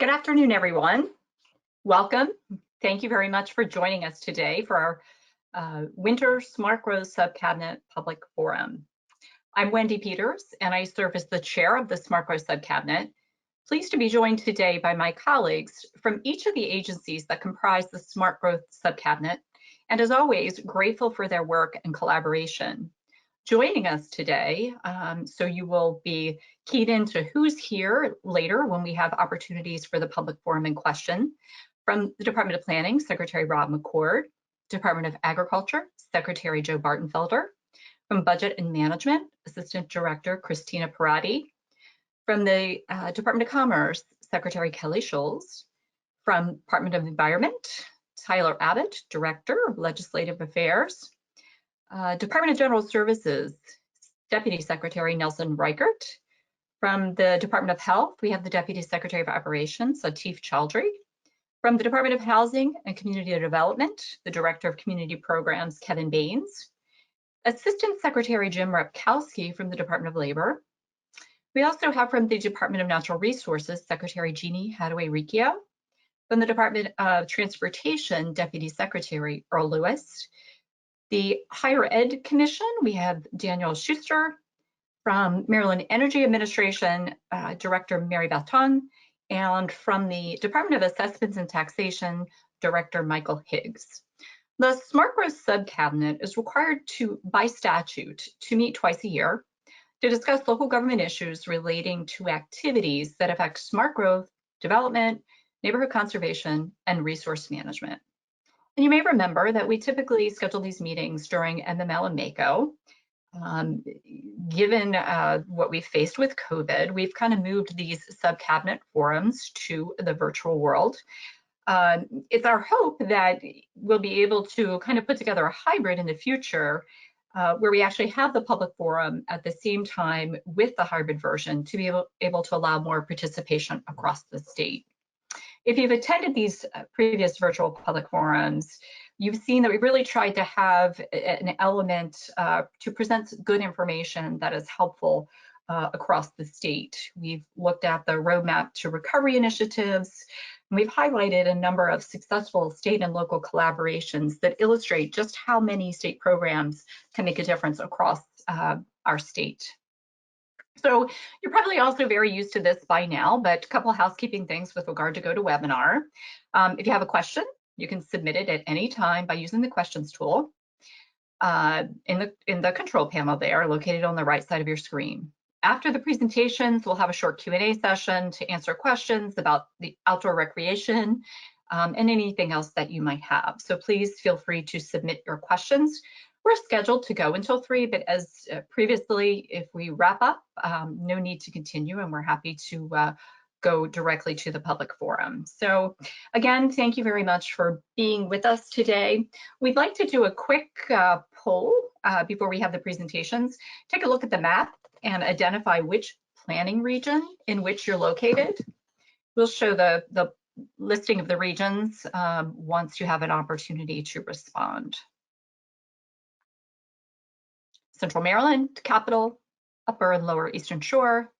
Good afternoon, everyone. Welcome. Thank you very much for joining us today for our Winter Smart Growth Subcabinet Public Forum. I'm Wendy Peters, and I serve as the chair of the Smart Growth Subcabinet. Pleased to be joined today by my colleagues from each of the agencies that comprise the Smart Growth Subcabinet, and as always, grateful for their work and collaboration. Joining us today, so you will be keyed into who's here later when we have opportunities for the public forum in question. From the Department of Planning, Secretary Rob McCord, Department of Agriculture, Secretary Joe Bartenfelder, from Budget and Management, Assistant Director Christina Parati, from the Department of Commerce, Secretary Kelly Schulz, from Department of Environment, Tyler Abbott, Director of Legislative Affairs, Department of General Services, Deputy Secretary Nelson Reichert. From the Department of Health, we have the Deputy Secretary of Operations, Atif Chaudhry. From the Department of Housing and Community Development, the Director of Community Programs, Kevin Baines. Assistant Secretary Jim Repkowski from the Department of Labor. We also have from the Department of Natural Resources, Secretary Jeannie Hadaway-Riccio. From the Department of Transportation, Deputy Secretary Earl Lewis. The Higher Ed Commission, we have Daniel Schuster. From Maryland Energy Administration, Director Mary Beth Tung. And from the Department of Assessments and Taxation, Director Michael Higgs. The Smart Growth Subcabinet is required by statute to meet twice a year to discuss local government issues relating to activities that affect smart growth, development, neighborhood conservation, and resource management. And you may remember that we typically schedule these meetings during MML and MACO. Given what we faced with COVID, we've kind of moved these subcabinet forums to the virtual world. It's our hope that we'll be able to kind of put together a hybrid in the future where we actually have the public forum at the same time with the hybrid version to be able to allow more participation across the state. If you've attended these previous virtual public forums, you've seen that we really tried to have an element to present good information that is helpful across the state. We've looked at the roadmap to recovery initiatives, and we've highlighted a number of successful state and local collaborations that illustrate just how many state programs can make a difference across our state. So you're probably also very used to this by now, but a couple of housekeeping things with regard to GoToWebinar. If you have a question, you can submit it at any time by using the questions tool in the control panel there, located on the right side of your screen. After the presentations, we'll have a short Q&A session to answer questions about the outdoor recreation and anything else that you might have. So please feel free to submit your questions. We're scheduled to go until 3, but as previously, if we wrap up, no need to continue, and we're happy to go directly to the public forum. So again, thank you very much for being with us today. We'd like to do a quick poll before we have the presentations. Take a look at the map and identify which planning region in which you're located. We'll show the listing of the regions once you have an opportunity to respond. Central Maryland, Capital, Upper and Lower Eastern Shore,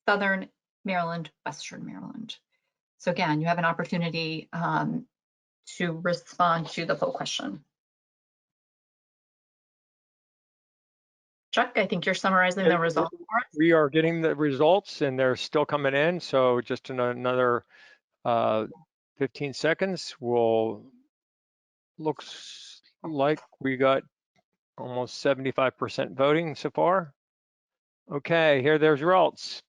Southern Maryland, Western Maryland. So again, you have an opportunity to respond to the poll question. Chuck, I think you're summarizing the results for us. We are getting the results and they're still coming in. So just in another 15 seconds, looks like we got almost 75% voting so far. Okay, here there's results.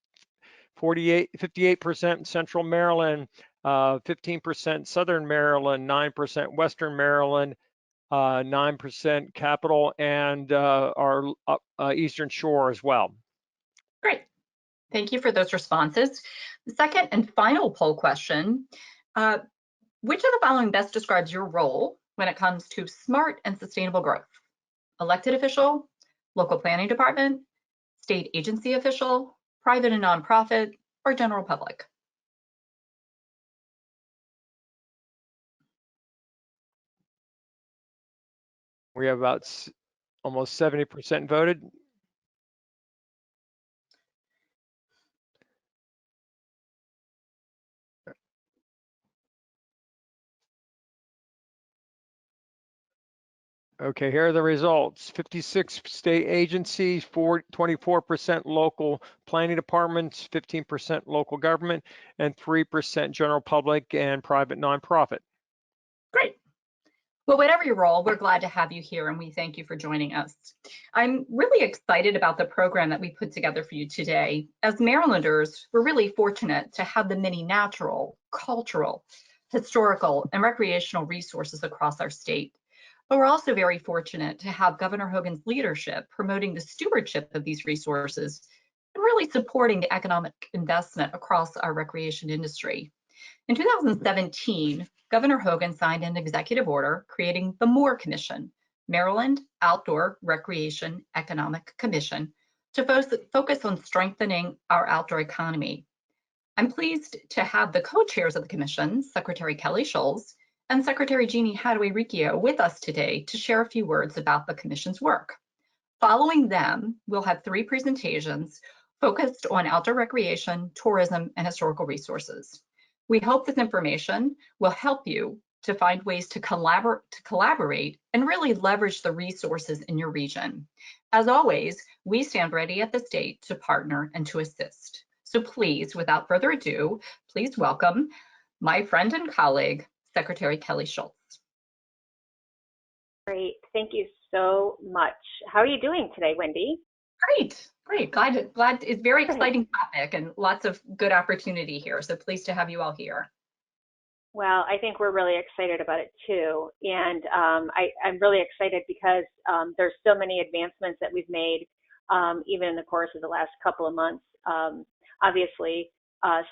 58% Central Maryland, 15% Southern Maryland, 9% Western Maryland, 9% Capital, and our Eastern Shore as well. Great. Thank you for those responses. The second and final poll question, which of the following best describes your role when it comes to smart and sustainable growth? Elected official, local planning department, state agency official, private and nonprofit, or general public? We have about almost 70% voted. Okay, here are the results. 56 state agencies, 24% local planning departments, 15% local government, and 3% general public and private nonprofit. Great. Well, whatever your role, we're glad to have you here and we thank you for joining us. I'm really excited about the program that we put together for you today. As Marylanders, we're really fortunate to have the many natural, cultural, historical, and recreational resources across our state. But we're also very fortunate to have Governor Hogan's leadership promoting the stewardship of these resources and really supporting the economic investment across our recreation industry. In 2017, Governor Hogan signed an executive order creating the Moore Commission, Maryland Outdoor Recreation Economic Commission, to focus on strengthening our outdoor economy. I'm pleased to have the co-chairs of the commission, Secretary Kelly Schultz and Secretary Jeannie Hadaway-Riccio, with us today to share a few words about the commission's work. Following them, we'll have 3 presentations focused on outdoor recreation, tourism, and historical resources. We hope this information will help you to find ways to collaborate and really leverage the resources in your region. As always, we stand ready at the state to partner and to assist. So please, without further ado, please welcome my friend and colleague, Secretary Kelly Schultz. Great, thank you so much. How are you doing today, Wendy? Great, great. Glad it's a very exciting topic and lots of good opportunity here. So pleased to have you all here. Well, I think we're really excited about it too. And I'm really excited because there's so many advancements that we've made even in the course of the last couple of months. Obviously,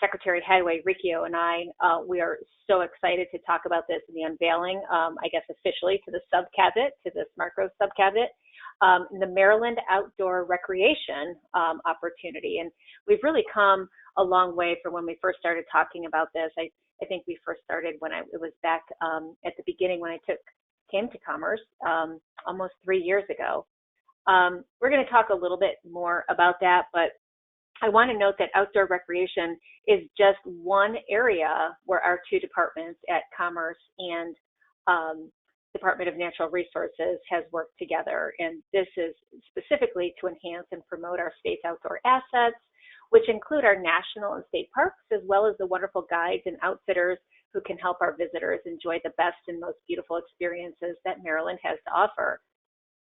Secretary Hadaway-Riccio and I, we are so excited to talk about this in the unveiling, I guess officially to the Subcabinet, to the Smart Growth Subcabinet, the Maryland Outdoor Recreation opportunity. And we've really come a long way from when we first started talking about this. I think we first started when it was back at the beginning when I came to Commerce almost 3 years ago. We're going to talk a little bit more about that, but I want to note that outdoor recreation is just one area where our 2 departments at Commerce and Department of Natural Resources has worked together. And this is specifically to enhance and promote our state's outdoor assets, which include our national and state parks, as well as the wonderful guides and outfitters who can help our visitors enjoy the best and most beautiful experiences that Maryland has to offer.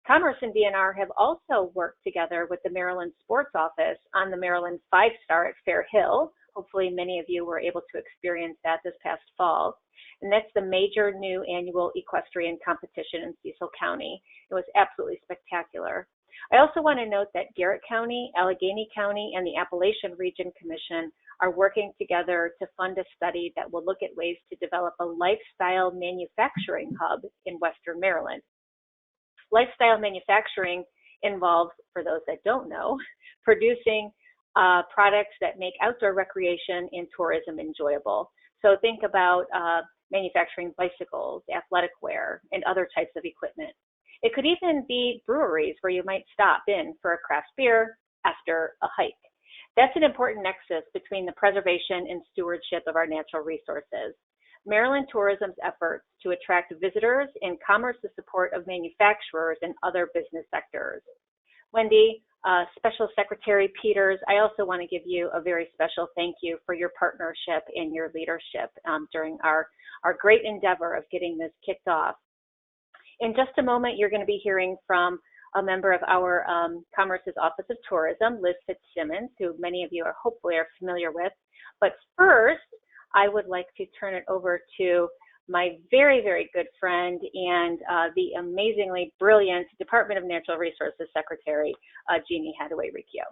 Commerce and DNR have also worked together with the Maryland Sports Office on the Maryland 5-Star at Fair Hill. Hopefully many of you were able to experience that this past fall. And that's the major new annual equestrian competition in Cecil County. It was absolutely spectacular. I also want to note that Garrett County, Allegheny County, and the Appalachian Region Commission are working together to fund a study that will look at ways to develop a lifestyle manufacturing hub in Western Maryland. Lifestyle manufacturing involves, for those that don't know, producing products that make outdoor recreation and tourism enjoyable. So think about manufacturing bicycles, athletic wear, and other types of equipment. It could even be breweries where you might stop in for a craft beer after a hike. That's an important nexus between the preservation and stewardship of our natural resources. Maryland Tourism's efforts to attract visitors and Commerce's support of manufacturers and other business sectors. Wendy, Special Secretary Peters, I also want to give you a very special thank you for your partnership and your leadership during our great endeavor of getting this kicked off. In just a moment, you're going to be hearing from a member of our Commerce's Office of Tourism, Liz Fitzsimmons, who many of you are hopefully familiar with. But first, I would like to turn it over to my very, very good friend and the amazingly brilliant Department of Natural Resources Secretary, Jeannie Hadaway-Riccio.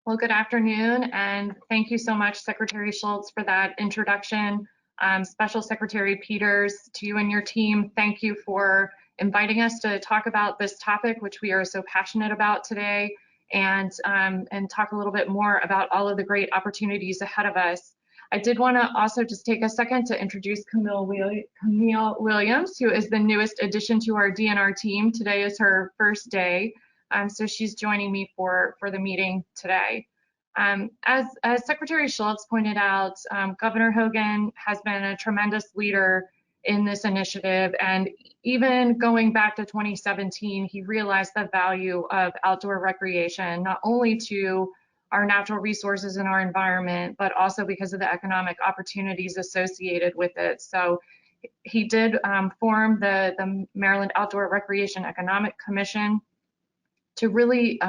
Well, good afternoon, and thank you so much, Secretary Schultz, for that introduction. Special Secretary Peters, to you and your team, thank you for inviting us to talk about this topic, which we are so passionate about today, and talk a little bit more about all of the great opportunities ahead of us. I did want to also just take a second to introduce Camille Williams, who is the newest addition to our DNR team. Today is her first day, so she's joining me for the meeting today. As Secretary Schultz pointed out, Governor Hogan has been a tremendous leader in this initiative. And even going back to 2017, he realized the value of outdoor recreation, not only to our natural resources and our environment, but also because of the economic opportunities associated with it. So he did form the Maryland Outdoor Recreation Economic Commission to really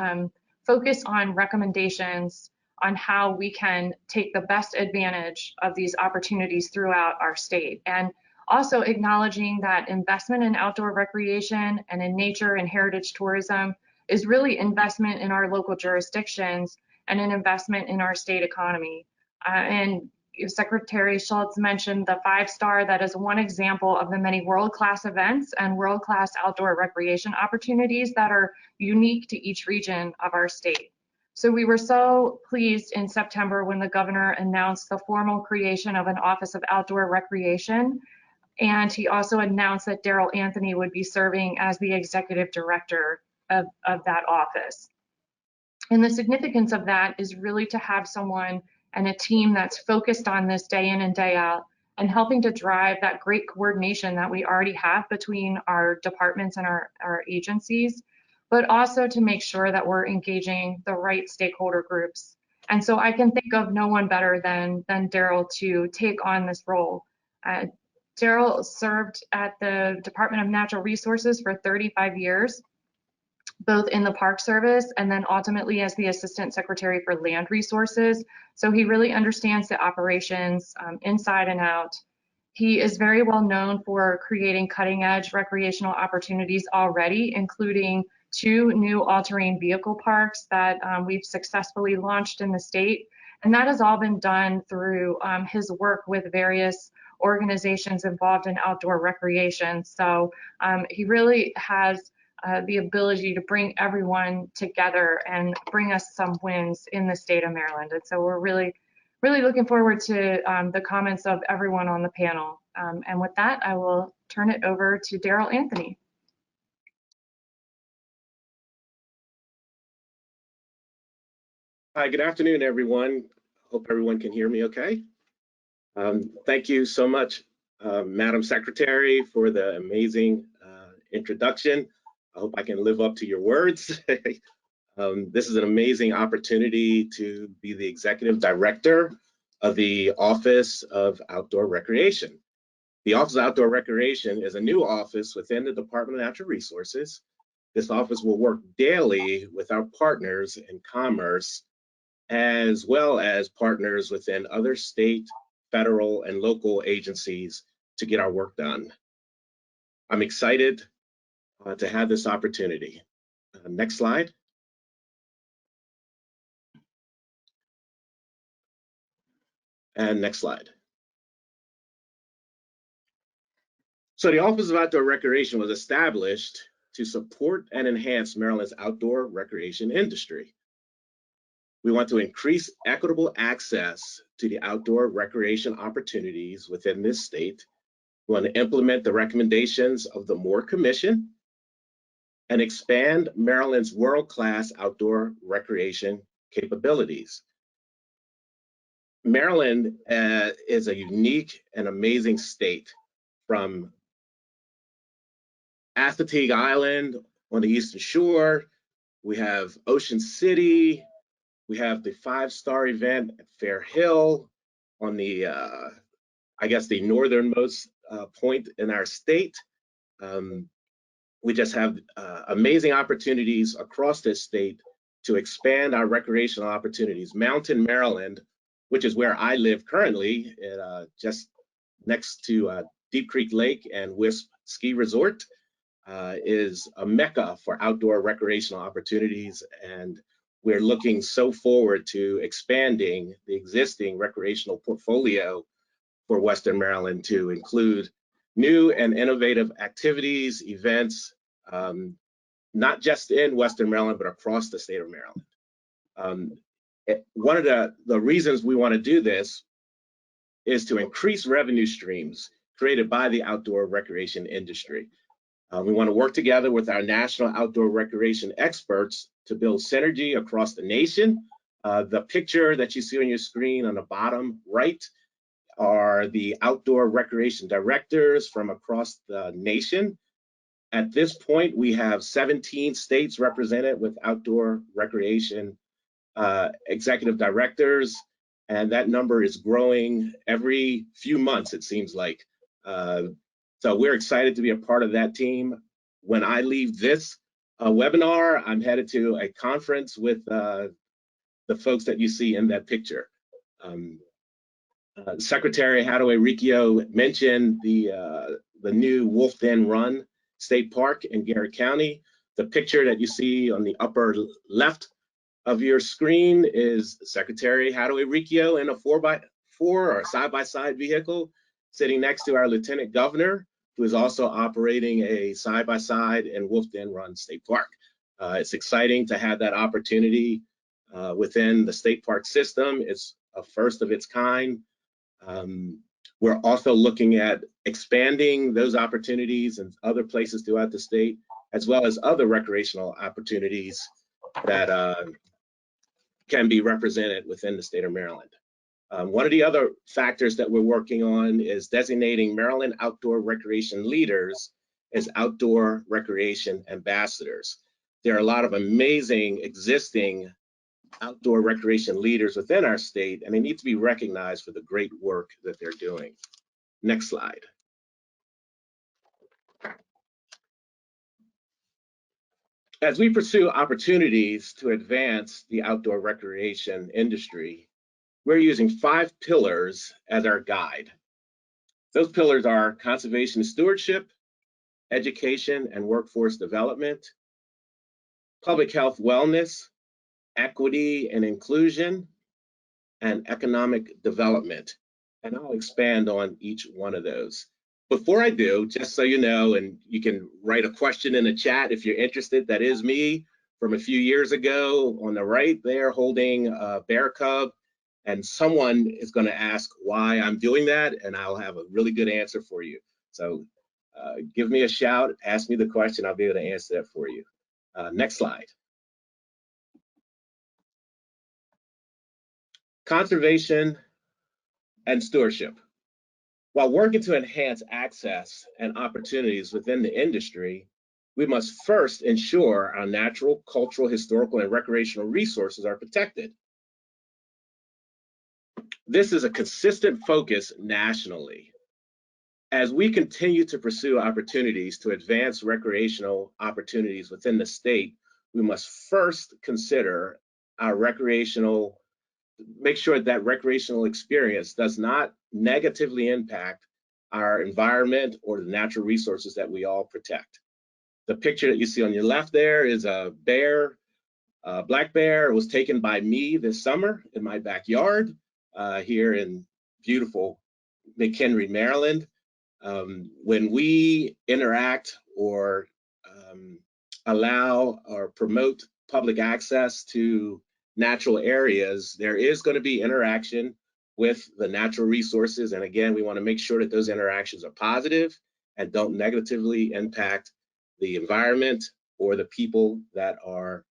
focus on recommendations on how we can take the best advantage of these opportunities throughout our state. And also acknowledging that investment in outdoor recreation and in nature and heritage tourism is really investment in our local jurisdictions and an investment in our state economy. And Secretary Schultz mentioned the 5-star. That is one example of the many world-class events and world-class outdoor recreation opportunities that are unique to each region of our state. So we were so pleased in September when the governor announced the formal creation of an Office of Outdoor Recreation. And he also announced that Daryl Anthony would be serving as the executive director of that office. And the significance of that is really to have someone and a team that's focused on this day in and day out and helping to drive that great coordination that we already have between our departments and our agencies, but also to make sure that we're engaging the right stakeholder groups. And so I can think of no one better than Daryl to take on this role. Daryl served at the Department of Natural Resources for 35 years, both in the Park Service and then ultimately as the Assistant Secretary for Land Resources. So he really understands the operations inside and out. He is very well known for creating cutting-edge recreational opportunities already, including 2 new all-terrain vehicle parks that we've successfully launched in the state. And that has all been done through his work with various organizations involved in outdoor recreation. So he really has the ability to bring everyone together and bring us some wins in the state of Maryland. And so we're really looking forward to the comments of everyone on the panel. And with that, I will turn it over to Daryl Anthony. Hi, good afternoon, everyone. Hope everyone can hear me okay. Thank you so much, Madam Secretary, for the amazing introduction. I hope I can live up to your words. This is an amazing opportunity to be the Executive Director of the Office of Outdoor Recreation. The Office of Outdoor Recreation is a new office within the Department of Natural Resources. This office will work daily with our partners in commerce, as well as partners within other state, federal, and local agencies to get our work done. I'm excited to have this opportunity. Next slide. And next slide. So the Office of Outdoor Recreation was established to support and enhance Maryland's outdoor recreation industry. We want to increase equitable access to the outdoor recreation opportunities within this state. We want to implement the recommendations of the Moore Commission and expand Maryland's world-class outdoor recreation capabilities. Maryland is a unique and amazing state, from Assateague Island on the Eastern Shore. We have Ocean City. We have the 5-star event at Fair Hill on the, I guess, the northernmost point in our state. We just have amazing opportunities across this state to expand our recreational opportunities. Mountain, Maryland, which is where I live currently, just next to Deep Creek Lake and Wisp Ski Resort, is a mecca for outdoor recreational opportunities, and we're looking so forward to expanding the existing recreational portfolio for Western Maryland to include new and innovative activities, events, not just in Western Maryland, but across the state of Maryland. One of the reasons we want to do this is to increase revenue streams created by the outdoor recreation industry. We want to work together with our national outdoor recreation experts to build synergy across the nation. The picture that you see on your screen on the bottom right are the outdoor recreation directors from across the nation. At this point, we have 17 states represented with outdoor recreation executive directors, and that number is growing every few months, it seems like. So we're excited to be a part of that team. When I leave this webinar, I'm headed to a conference with the folks that you see in that picture. Secretary Hadaway Riccio mentioned the new Wolf Den Run State Park in Garrett County. The picture that you see on the upper left of your screen is Secretary Hadaway Riccio in a 4x4 or side-by-side vehicle sitting next to our Lieutenant Governor, who is also operating a side-by-side in Wolf Den Run State Park. It's exciting to have that opportunity within the state park system. It's a first of its kind. We're also looking at expanding those opportunities in other places throughout the state, as well as other recreational opportunities that can be represented within the state of Maryland. One of the other factors that we're working on is designating Maryland outdoor recreation leaders as outdoor recreation ambassadors. There are a lot of amazing existing outdoor recreation leaders within our state, and they need to be recognized for the great work that they're doing. Next slide. As we pursue opportunities to advance the outdoor recreation industry, we're using 5 pillars as our guide. Those pillars are conservation and stewardship, education and workforce development, public health wellness, equity and inclusion, and economic development. And I'll expand on each one of those. Before I do, just so you know, and you can write a question in the chat if you're interested, that is me from a few years ago on the right there holding a bear cub. And someone is going to ask why I'm doing that, and I'll have a really good answer for you. So give me a shout, ask me the question, I'll be able to answer that for you. Next slide. Conservation and stewardship. While working to enhance access and opportunities within the industry, we must first ensure our natural, cultural, historical, and recreational resources are protected. This is a consistent focus nationally. As we continue to pursue opportunities to advance recreational opportunities within the state, we must first consider our make sure that recreational experience does not negatively impact our environment or the natural resources that we all protect. The picture that you see on your left there is a bear, a black bear. It was taken by me this summer in my backyard here in beautiful McHenry, Maryland. When we interact or allow or promote public access to natural areas, there is going to be interaction with the natural resources. And again, we want to make sure that those interactions are positive and don't negatively impact the environment or the people that are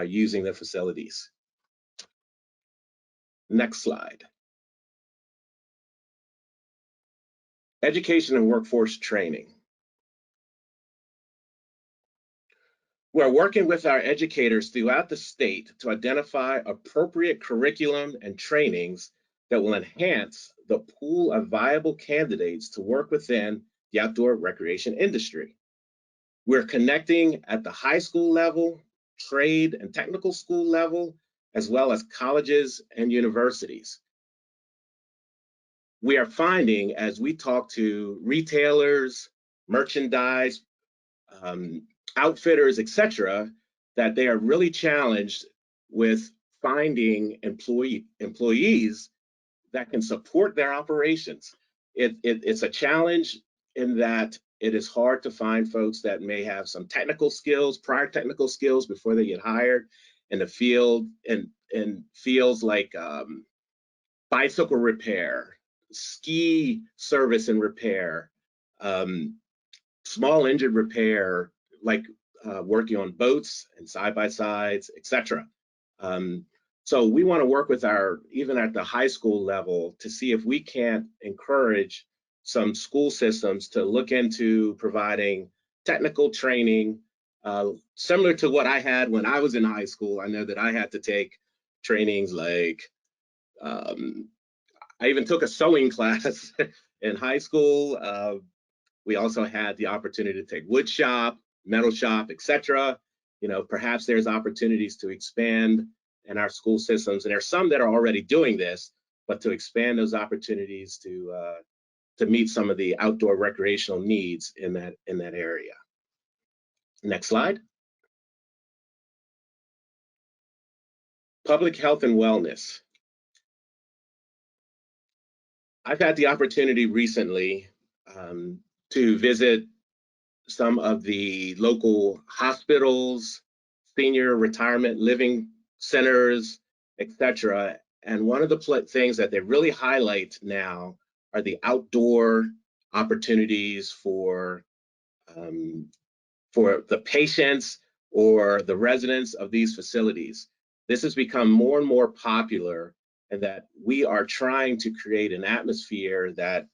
using the facilities. Next slide. Education and workforce training. We're working with our educators throughout the state to identify appropriate curriculum and trainings that will enhance the pool of viable candidates to work within the outdoor recreation industry. We're connecting at the high school level, trade and technical school level, as well as colleges and universities. We are finding as we talk to retailers, merchandise, outfitters, etc., that they are really challenged with finding employees that can support their operations. It's a challenge in that it is hard to find folks that may have some technical skills, prior technical skills before they get hired in the field, and fields like bicycle repair, ski service and repair, small engine repair, like working on boats and side-by-sides, etc. So we want to work with even at the high school level, to see if we can't encourage some school systems to look into providing technical training, similar to what I had when I was in high school. I know that I had to take trainings like, I even took a sewing class in high school. We also had the opportunity to take wood shop, metal shop, etc. Perhaps there's opportunities to expand in our school systems, and there's some that are already doing this, but to expand those opportunities to meet some of the outdoor recreational needs in that area. Next slide. Public health and wellness. I've had the opportunity recently to visit some of the local hospitals, senior retirement living centers, etc. And one of the things that they really highlight now are the outdoor opportunities for the patients or the residents of these facilities. This has become more and more popular, and that we are trying to create an atmosphere that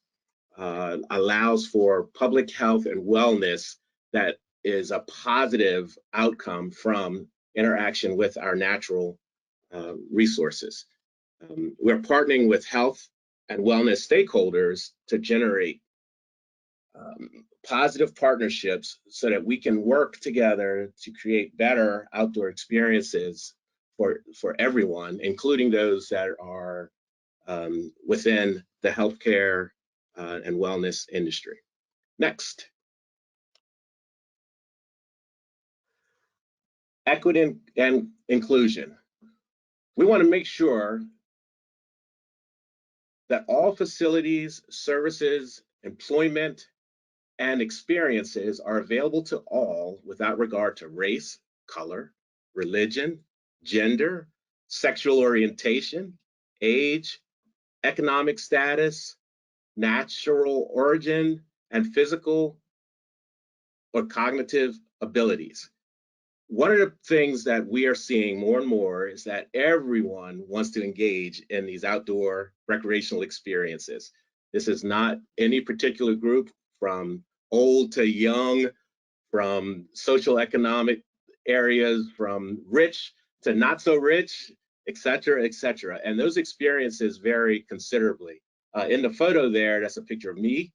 allows for public health and wellness that is a positive outcome from interaction with our natural resources. We're partnering with health and wellness stakeholders to generate positive partnerships so that we can work together to create better outdoor experiences for everyone, including those that are within the healthcare and wellness industry. Next. Equity and inclusion. We want to make sure that all facilities, services, employment, and experiences are available to all without regard to race, color, religion, gender, sexual orientation, age, economic status, natural origin, and physical or cognitive abilities. One of the things that we are seeing more and more is that everyone wants to engage in these outdoor recreational experiences. This is not any particular group, from old to young, from social economic areas, from rich to not so rich, et cetera, et cetera. And those experiences vary considerably. In the photo there, that's a picture of me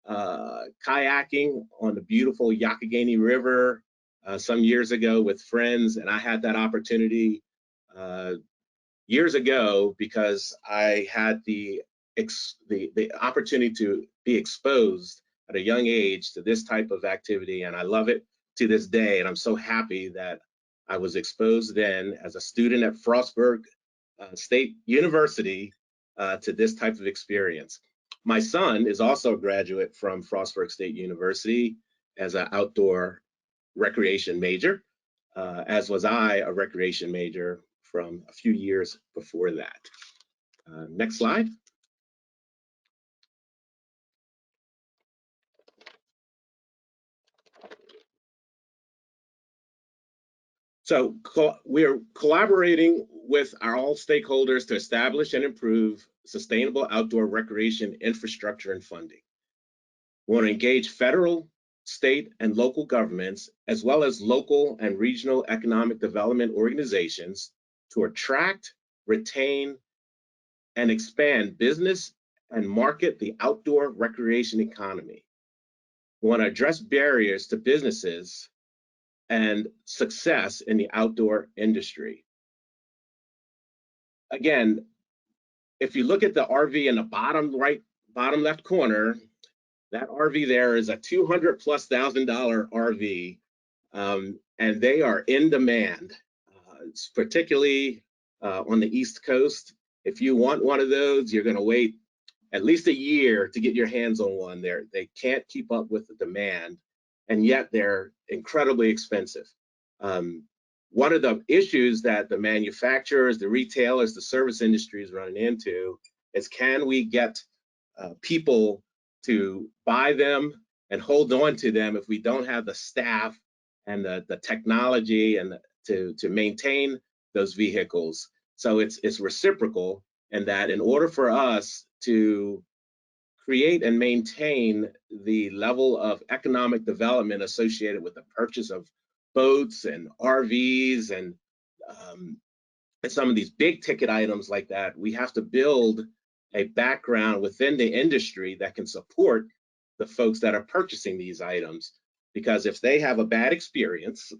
kayaking on the beautiful Yakagani River some years ago with friends, and I had that opportunity years ago because I had the opportunity to be exposed at a young age to this type of activity, and I love it to this day. And I'm so happy that I was exposed then as a student at Frostburg State University to this type of experience. My son is also a graduate from Frostburg State University as an outdoor recreation major, as was I, a recreation major from a few years before that. Next slide. So we're collaborating with all stakeholders to establish and improve sustainable outdoor recreation infrastructure and funding. We want to engage federal, state, and local governments, as well as local and regional economic development organizations, to attract, retain, and expand business and market the outdoor recreation economy. We want to address barriers to businesses and success in the outdoor industry. Again, if you look at the RV in the bottom left corner, that RV there is a $200,000+ RV, and they are in demand, particularly on the East Coast. If you want one of those, you're going to wait at least a year to get your hands on one. They can't keep up with the demand, and yet they're incredibly expensive. One of the issues that the manufacturers, the retailers, the service industry is running into is, can we get people to buy them and hold on to them if we don't have the staff and the technology and to maintain those vehicles? So it's reciprocal, and that in order for us to create and maintain the level of economic development associated with the purchase of boats and RVs and some of these big ticket items like that, we have to build a background within the industry that can support the folks that are purchasing these items. Because if they have a bad experience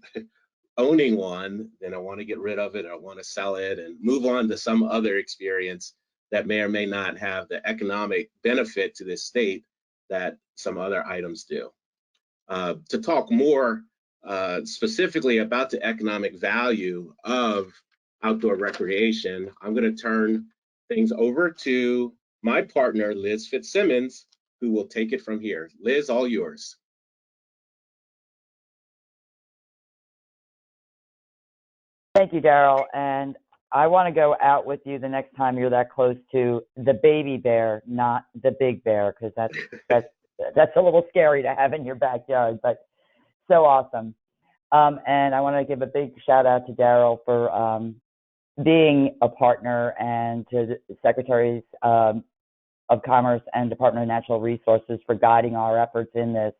owning one, then I want to get rid of it, I want to sell it and move on to some other experience that may or may not have the economic benefit to this state that some other items do. To talk more specifically about the economic value of outdoor recreation, I'm going to turn things over to my partner, Liz Fitzsimmons, who will take it from here. Liz, all yours. Thank you, Daryl. And I want to go out with you the next time you're that close to the baby bear, not the big bear, because that's a little scary to have in your backyard, but so awesome. And I want to give a big shout out to Daryl for being a partner, and to the Secretaries of Commerce and Department of Natural Resources for guiding our efforts in this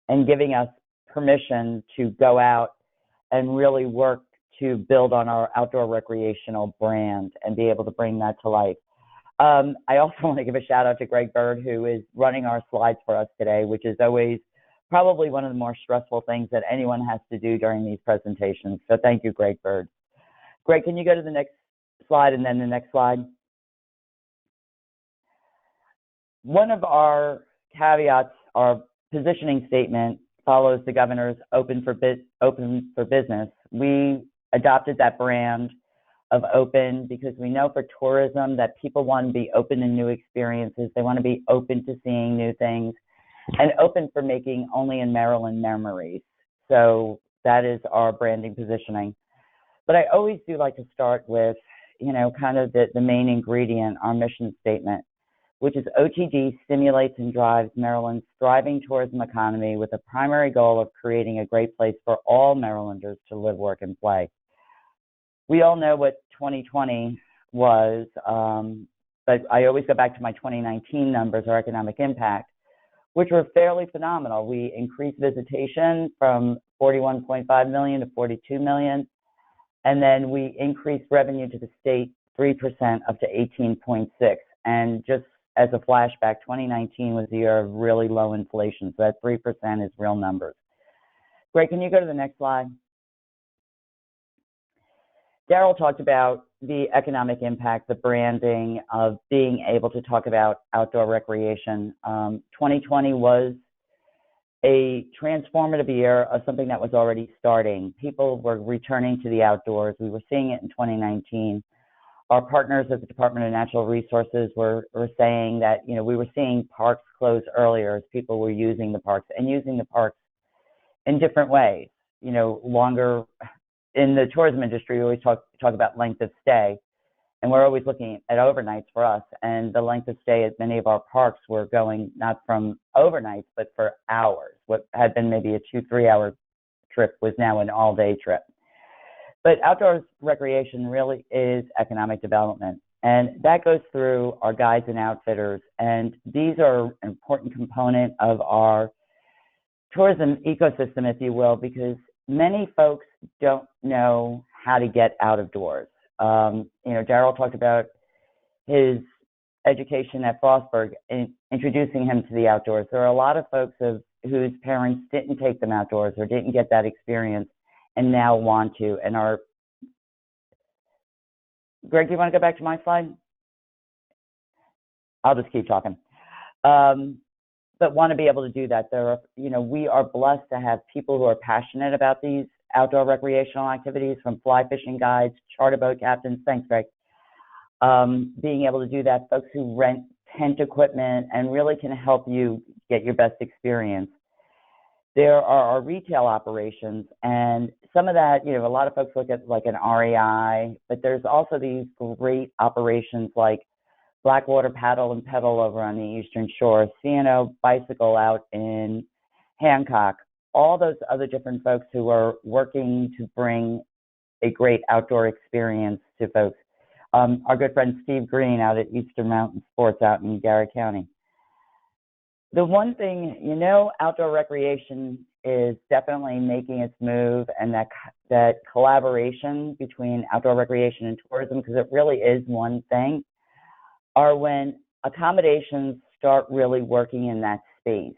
and giving us permission to go out and really work to build on our outdoor recreational brand and be able to bring that to life. I also want to give a shout out to Greg Bird, who is running our slides for us today, which is always probably one of the more stressful things that anyone has to do during these presentations. So thank you, Greg Bird. Greg, can you go to the next slide and then the next slide? One of our caveats, our positioning statement, follows the governor's open for business. We adopted that brand of open because we know for tourism that people want to be open to new experiences. They want to be open to seeing new things, and open for making only in Maryland memories. So that is our branding positioning. But I always do like to start with, kind of the main ingredient, our mission statement, which is OTD stimulates and drives Maryland's thriving tourism economy with a primary goal of creating a great place for all Marylanders to live, work, and play. We all know what 2020 was, but I always go back to my 2019 numbers, our economic impact, which were fairly phenomenal. We increased visitation from 41.5 million to 42 million. And then we increased revenue to the state 3% up to 18.6. And just as a flashback, 2019 was a year of really low inflation. So that 3% is real numbers. Greg, can you go to the next slide? Daryl talked about the economic impact, the branding of being able to talk about outdoor recreation. 2020 was a transformative year of something that was already starting. People were returning to the outdoors. We were seeing it in 2019. Our partners at the Department of Natural Resources were saying that, we were seeing parks close earlier as people were using the parks and using the parks in different ways. Longer in the tourism industry, we always talk about length of stay, and we're always looking at overnights for us. And the length of stay at many of our parks were going not from overnights, but for hours. What had been maybe a 2-3 hour trip was now an all-day trip. But outdoors recreation really is economic development. And that goes through our guides and outfitters. And these are an important component of our tourism ecosystem, if you will, because many folks don't know how to get out of doors. Daryl talked about his education at Frostburg and introducing him to the outdoors. There are a lot of folks whose parents didn't take them outdoors or didn't get that experience and now want to. And Greg, do you want to go back to my slide? I'll just keep talking. But want to be able to do that. We are blessed to have people who are passionate about these outdoor recreational activities, from fly fishing guides, charter boat captains. Thanks, Greg. Being able to do that, folks who rent tent equipment and really can help you get your best experience. There are our retail operations, and some of that, a lot of folks look at like an REI, but there's also these great operations like Blackwater Paddle and Pedal over on the Eastern Shore, C&O Bicycle out in Hancock, all those other different folks who are working to bring a great outdoor experience to folks. our good friend Steve Green out at Eastern Mountain Sports out in Garrett County. The one thing, outdoor recreation is definitely making its move, and that collaboration between outdoor recreation and tourism, because it really is one thing, are when accommodations start really working in that space.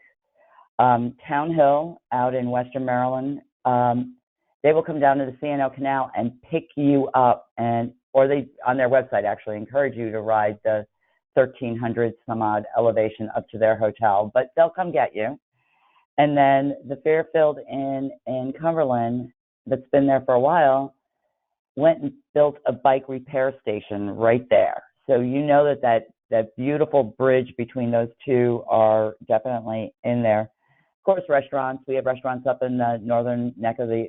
Town Hill out in Western Maryland, they will come down to the C&L Canal and pick you up, or they, on their website, actually encourage you to ride the 1,300 some odd elevation up to their hotel, but they'll come get you. And then the Fairfield Inn in Cumberland, that's been there for a while, went and built a bike repair station right there. So that beautiful bridge between those two are definitely in there. Of course, restaurants. We have restaurants up in the northern neck of the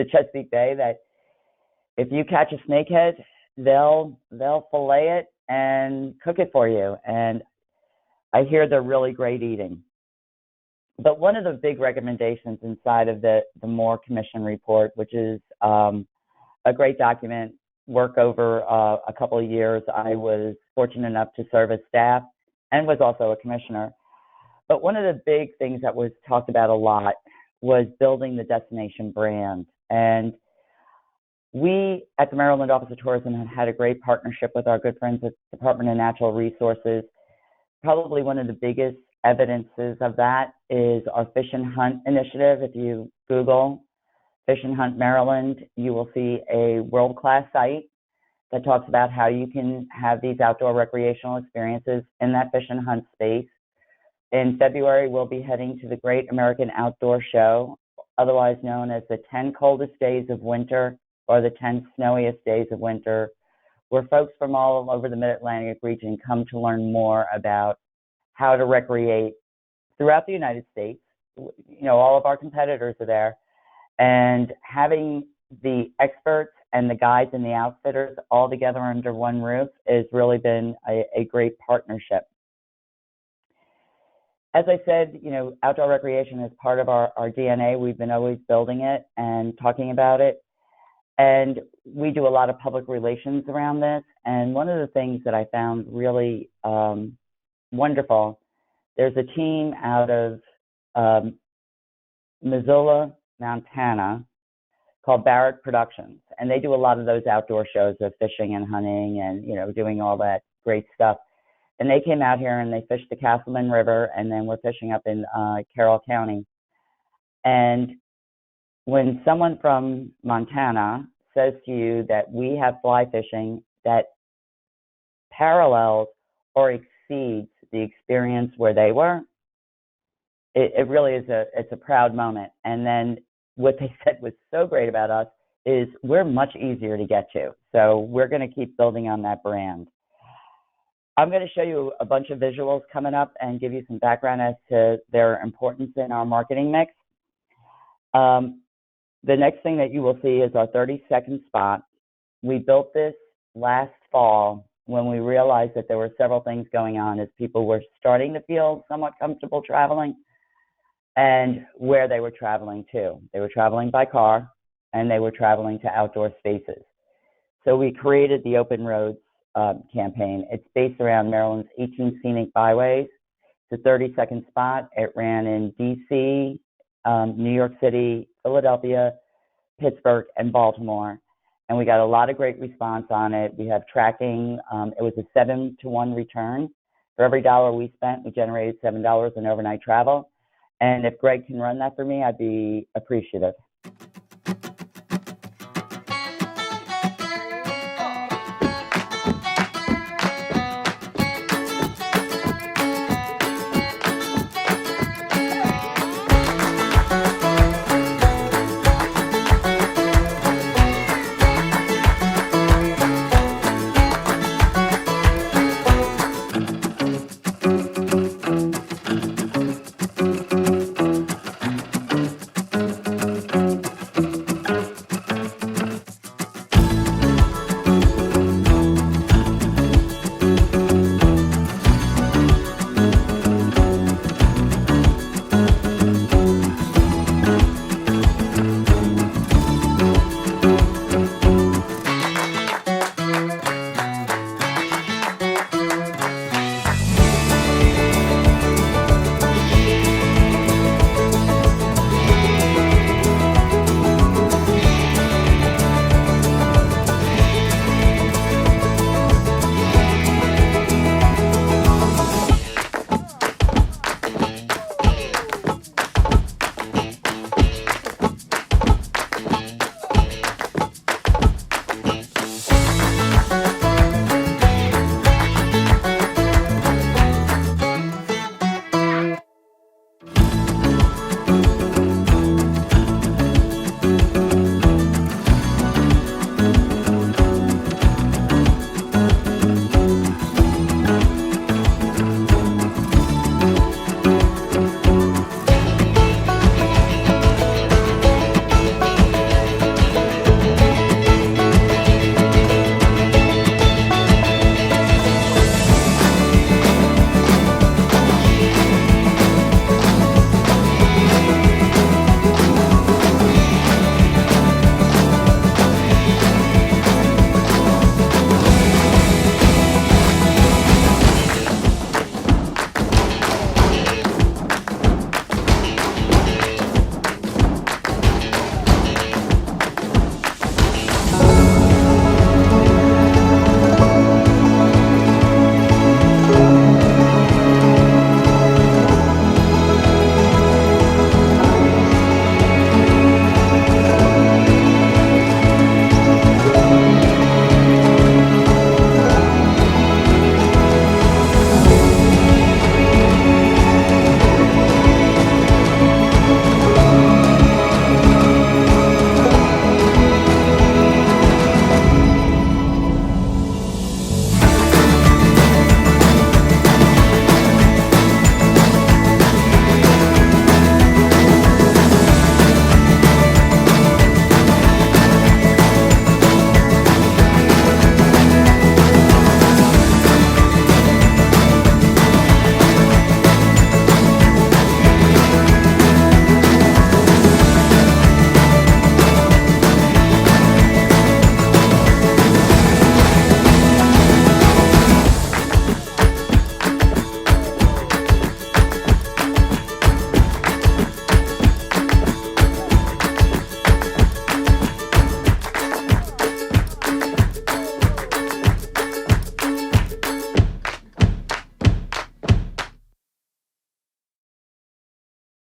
Chesapeake Bay that if you catch a snakehead, they'll fillet it and cook it for you. And I hear they're really great eating. But one of the big recommendations inside of the Moore Commission report, which is a great document, work over a couple of years. I was fortunate enough to serve as staff and was also a commissioner. But one of the big things that was talked about a lot was building the destination brand. And we at the Maryland Office of Tourism have had a great partnership with our good friends at the Department of Natural Resources. Probably one of the biggest evidences of that is our Fish and Hunt initiative. If you Google Fish and Hunt Maryland, you will see a world-class site that talks about how you can have these outdoor recreational experiences in that fish and hunt space. In February, we'll be heading to the Great American Outdoor Show, otherwise known as the 10 coldest days of winter or the 10 snowiest days of winter, where folks from all over the Mid-Atlantic region come to learn more about how to recreate throughout the United States. All of our competitors are there, and having the experts and the guides and the outfitters all together under one roof has really been a great partnership. As I said, outdoor recreation is part of our DNA. We've been always building it and talking about it. And we do a lot of public relations around this. And one of the things that I found really wonderful, there's a team out of Missoula, Montana, called Barrett Productions. And they do a lot of those outdoor shows of fishing and hunting and, doing all that great stuff. And they came out here and they fished the Castleman River, and then we're fishing up in Carroll County. And when someone from Montana says to you that we have fly fishing that parallels or exceeds the experience where they were, it really is it's a proud moment. And then what they said was so great about us is we're much easier to get to. So we're going to keep building on that brand. I'm going to show you a bunch of visuals coming up and give you some background as to their importance in our marketing mix. The next thing that you will see is our 30-second spot. We built this last fall when we realized that there were several things going on as people were starting to feel somewhat comfortable traveling and where they were traveling to. They were traveling by car and they were traveling to outdoor spaces. So we created the Open Roads campaign. It's based around Maryland's 18 scenic byways. It's a 30-second spot. It ran in DC, New York City, Philadelphia, Pittsburgh, and Baltimore. And we got a lot of great response on it. We have tracking. It was a 7-to-1 return. For every dollar we spent, we generated $7 in overnight travel. And if Greg can run that for me, I'd be appreciative.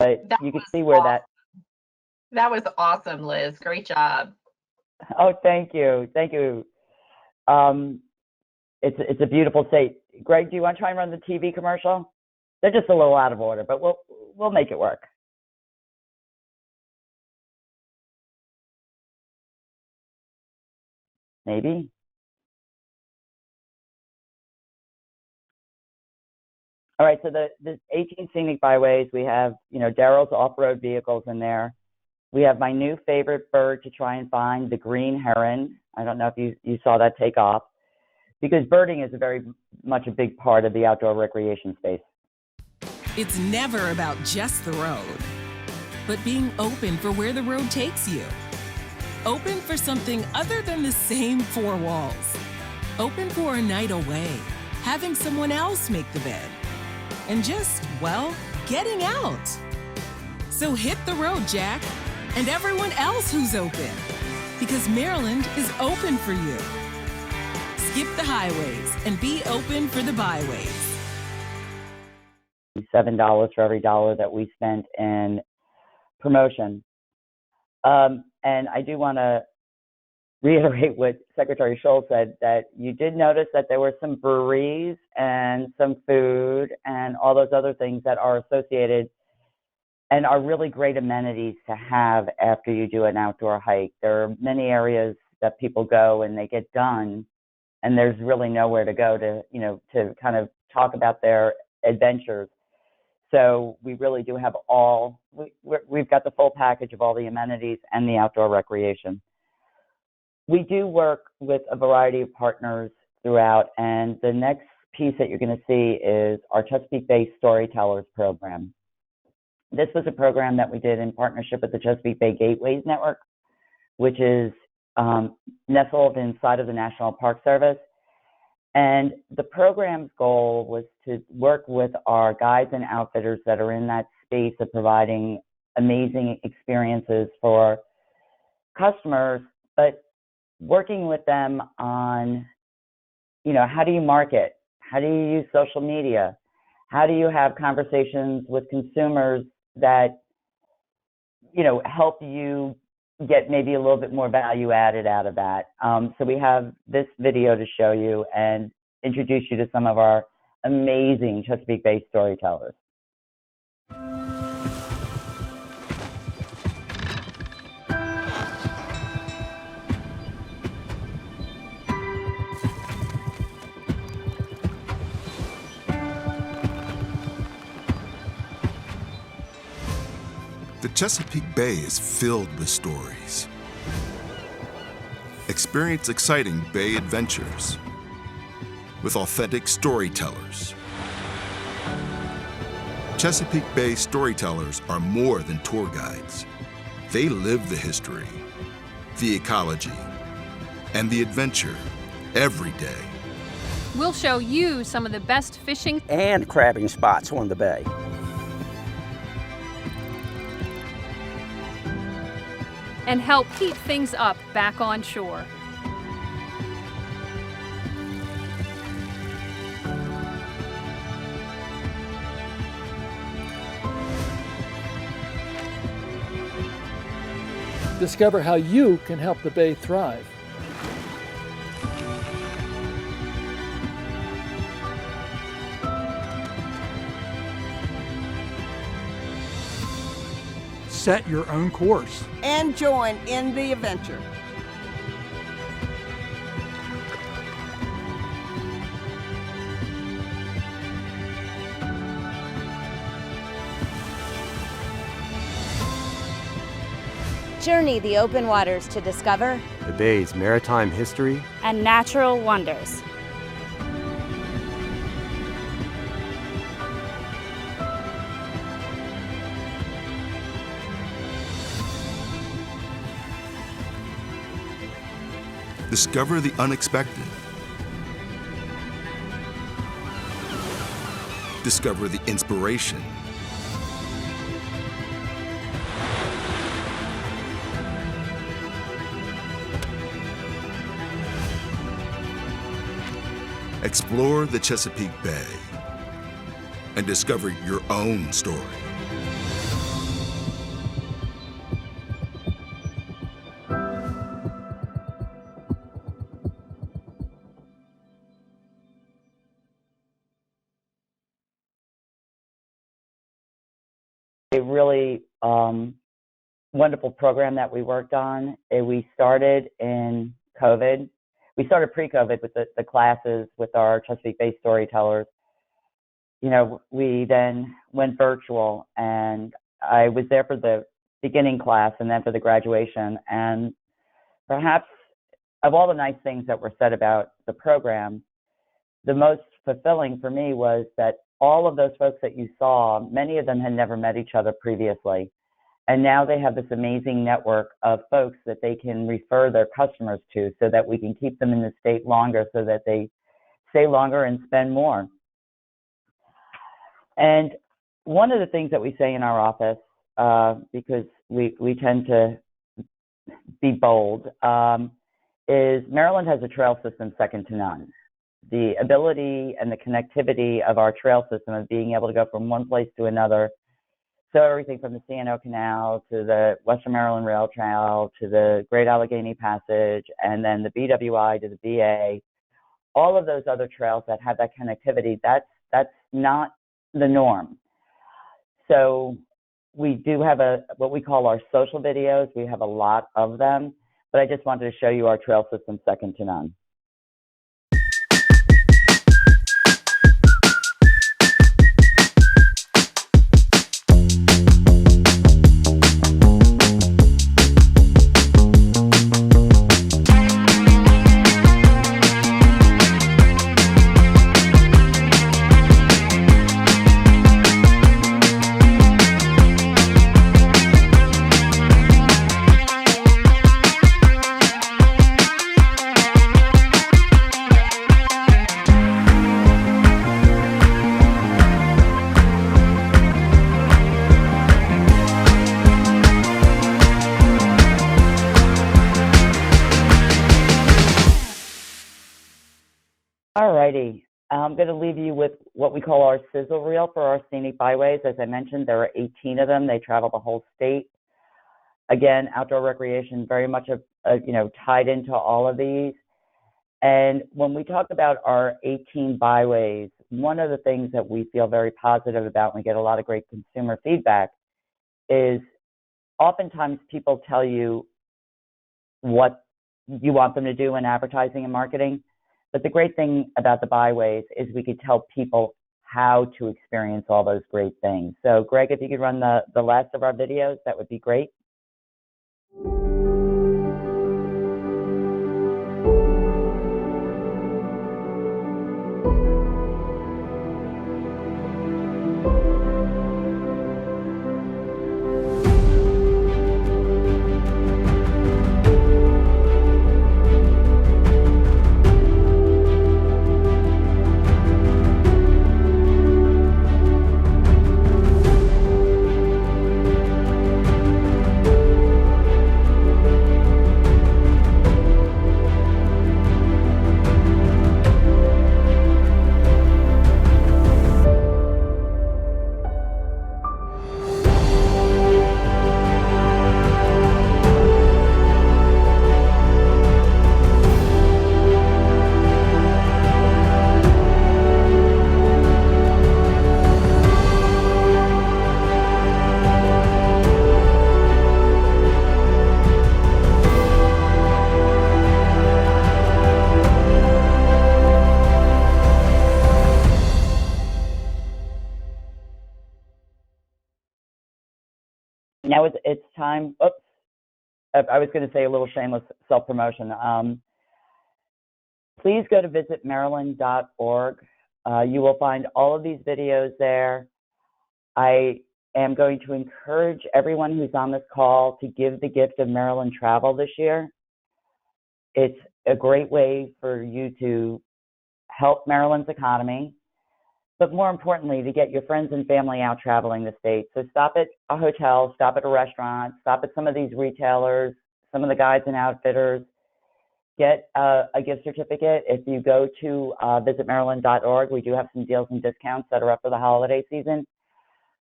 But That you can was see where awesome. That was awesome, Liz. Great job. Oh, thank you. Thank you. It's a beautiful state. Greg, do you want to try and run the TV commercial? They're just a little out of order, but we'll make it work. Maybe. All right, so the 18 scenic byways, we have, Daryl's off-road vehicles in there. We have my new favorite bird to try and find, the green heron. I don't know if you saw that take off, because birding is very much a big part of the outdoor recreation space. It's never about just the road, but being open for where the road takes you. Open for something other than the same four walls. Open for a night away, having someone else make the bed. And just, well, getting out. So hit the road, Jack, and everyone else who's open. Because Maryland is open for you. Skip the highways and be open for the byways. $7 for every dollar that we spent in promotion. And I do want to reiterate what Secretary Schultz said, that you did notice that there were some breweries and some food and all those other things that are associated and are really great amenities to have after you do an outdoor hike. There are many areas that people go and they get done, and there's really nowhere to go to kind of talk about their adventures. So we really do have we've got the full package of all the amenities and the outdoor recreation. We do work with a variety of partners throughout, and the next piece that you're going to see is our Chesapeake Bay Storytellers program. This was a program that we did in partnership with the Chesapeake Bay Gateways Network, which is nestled inside of the National Park Service. And the program's goal was to work with our guides and outfitters that are in that space of providing amazing experiences for customers, but working with them on, how do you market? How do you use social media? How do you have conversations with consumers that, help you get maybe a little bit more value added out of that? So we have this video to show you and introduce you to some of our amazing Chesapeake Bay storytellers. The Chesapeake Bay is filled with stories. Experience exciting Bay adventures with authentic storytellers. Chesapeake Bay storytellers are more than tour guides. They live the history, the ecology, and the adventure every day. We'll show you some of the best fishing and crabbing spots on the bay. and help keep things up back on shore. Discover how you can help the Bay thrive. Set your own course. And join in the adventure. Journey the open waters to discover the Bay's maritime history and natural wonders. Discover the unexpected. Discover the inspiration. Explore the Chesapeake Bay and discover your own story. a really wonderful program that we worked on. We started in COVID. We started pre-COVID with the classes with our Chesapeake Bay storytellers. You know, we then went virtual, and I was there for the beginning class and then for the graduation. And perhaps of all the nice things that were said about the program, the most fulfilling for me was that all of those folks that you saw, many of them had never met each other previously. And now they have this amazing network of folks that they can refer their customers to so that we can keep them in the state longer so that they stay longer and spend more. And one of the things that we say in our office, because we tend to be bold, is Maryland has a trail system second to none. The ability and the connectivity of our trail system of being able to go from one place to another, so everything from the C&O Canal to the Western Maryland Rail Trail to the Great Allegheny Passage and then the BWI to the BA, all of those other trails that have that connectivity, that's not the norm. So we do have what we call our social videos. We have a lot of them, but I just wanted to show you our trail system second to none. Alrighty, I'm going to leave you with what we call our sizzle reel for our scenic byways. As I mentioned, there are 18 of them. They travel the whole state. Again, outdoor recreation very much tied into all of these. And when we talk about our 18 byways, one of the things that we feel very positive about, and we get a lot of great consumer feedback, is oftentimes people tell you what you want them to do in advertising and marketing. But the great thing about the byways is we could tell people how to experience all those great things. So Greg, if you could run the last of our videos, that would be great. Now it's time. Oops, I was going to say a little shameless self-promotion. Please go to visitmaryland.org. You will find all of these videos there. I am going to encourage everyone who's on this call to give the gift of Maryland travel this year. It's a great way for you to help Maryland's economy, but more importantly, to get your friends and family out traveling the state. So stop at a hotel, stop at a restaurant, stop at some of these retailers, some of the guides and outfitters, get a gift certificate. If you go to visitmaryland.org, we do have some deals and discounts that are up for the holiday season.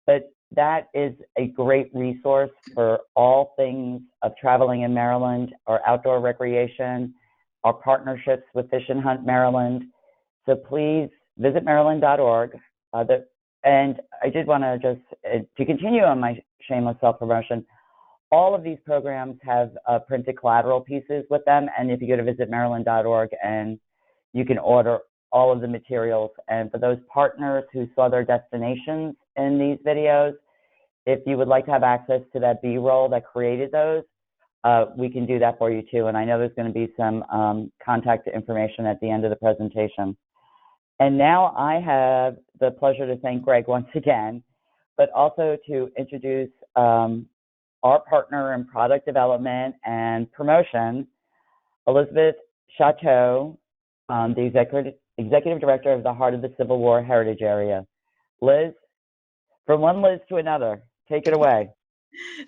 But that is a great resource for all things of traveling in Maryland, our outdoor recreation, our partnerships with Fish and Hunt Maryland. So please visit maryland.org. And I did want to just, to continue on my shameless self-promotion, all of these programs have printed collateral pieces with them. And if you go to visitmaryland.org, and you can order all of the materials. And for those partners who saw their destinations in these videos, if you would like to have access to that B-roll that created those, we can do that for you too. And I know there's going to be some contact information at the end of the presentation. And now I have the pleasure to thank Greg once again, but also to introduce our partner in product development and promotion, Elizabeth Chateau, the Executive Director of the Heart of the Civil War Heritage Area. Liz, from one Liz to another, take it away.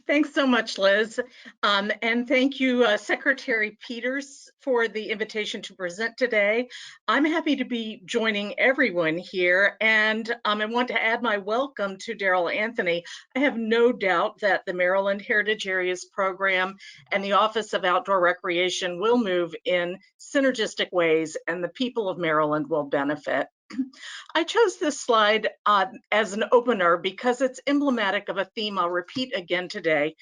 Thanks so much, Liz. And thank you, Secretary Peters, for the invitation to present today. I'm happy to be joining everyone here, and I want to add my welcome to Daryl Anthony. I have no doubt that the Maryland Heritage Areas Program and the Office of Outdoor Recreation will move in synergistic ways, and the people of Maryland will benefit. I chose this slide as an opener because it's emblematic of a theme I'll repeat again today.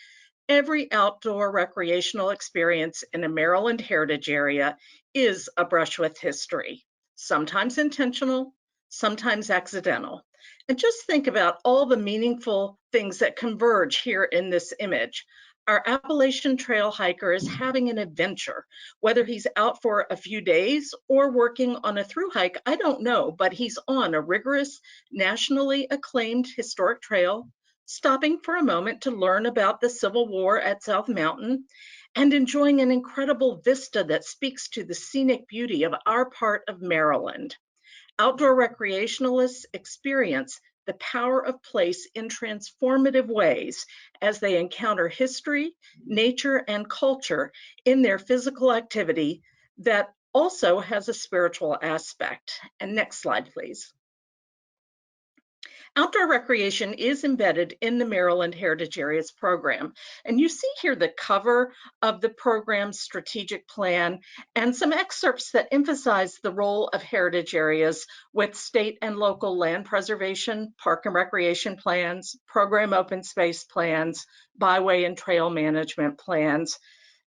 Every outdoor recreational experience in a Maryland heritage area is a brush with history, sometimes intentional, sometimes accidental. And just think about all the meaningful things that converge here in this image. Our Appalachian Trail hiker is having an adventure. Whether he's out for a few days or working on a through hike, I don't know, but he's on a rigorous, nationally acclaimed historic trail, stopping for a moment to learn about the Civil War at South Mountain, and enjoying an incredible vista that speaks to the scenic beauty of our part of Maryland. Outdoor recreationalists experience the power of place in transformative ways as they encounter history, nature, and culture in their physical activity that also has a spiritual aspect. And next slide, please. Outdoor recreation is embedded in the Maryland Heritage Areas program. And you see here the cover of the program's strategic plan and some excerpts that emphasize the role of heritage areas with state and local land preservation, park and recreation plans, program open space plans, byway and trail management plans.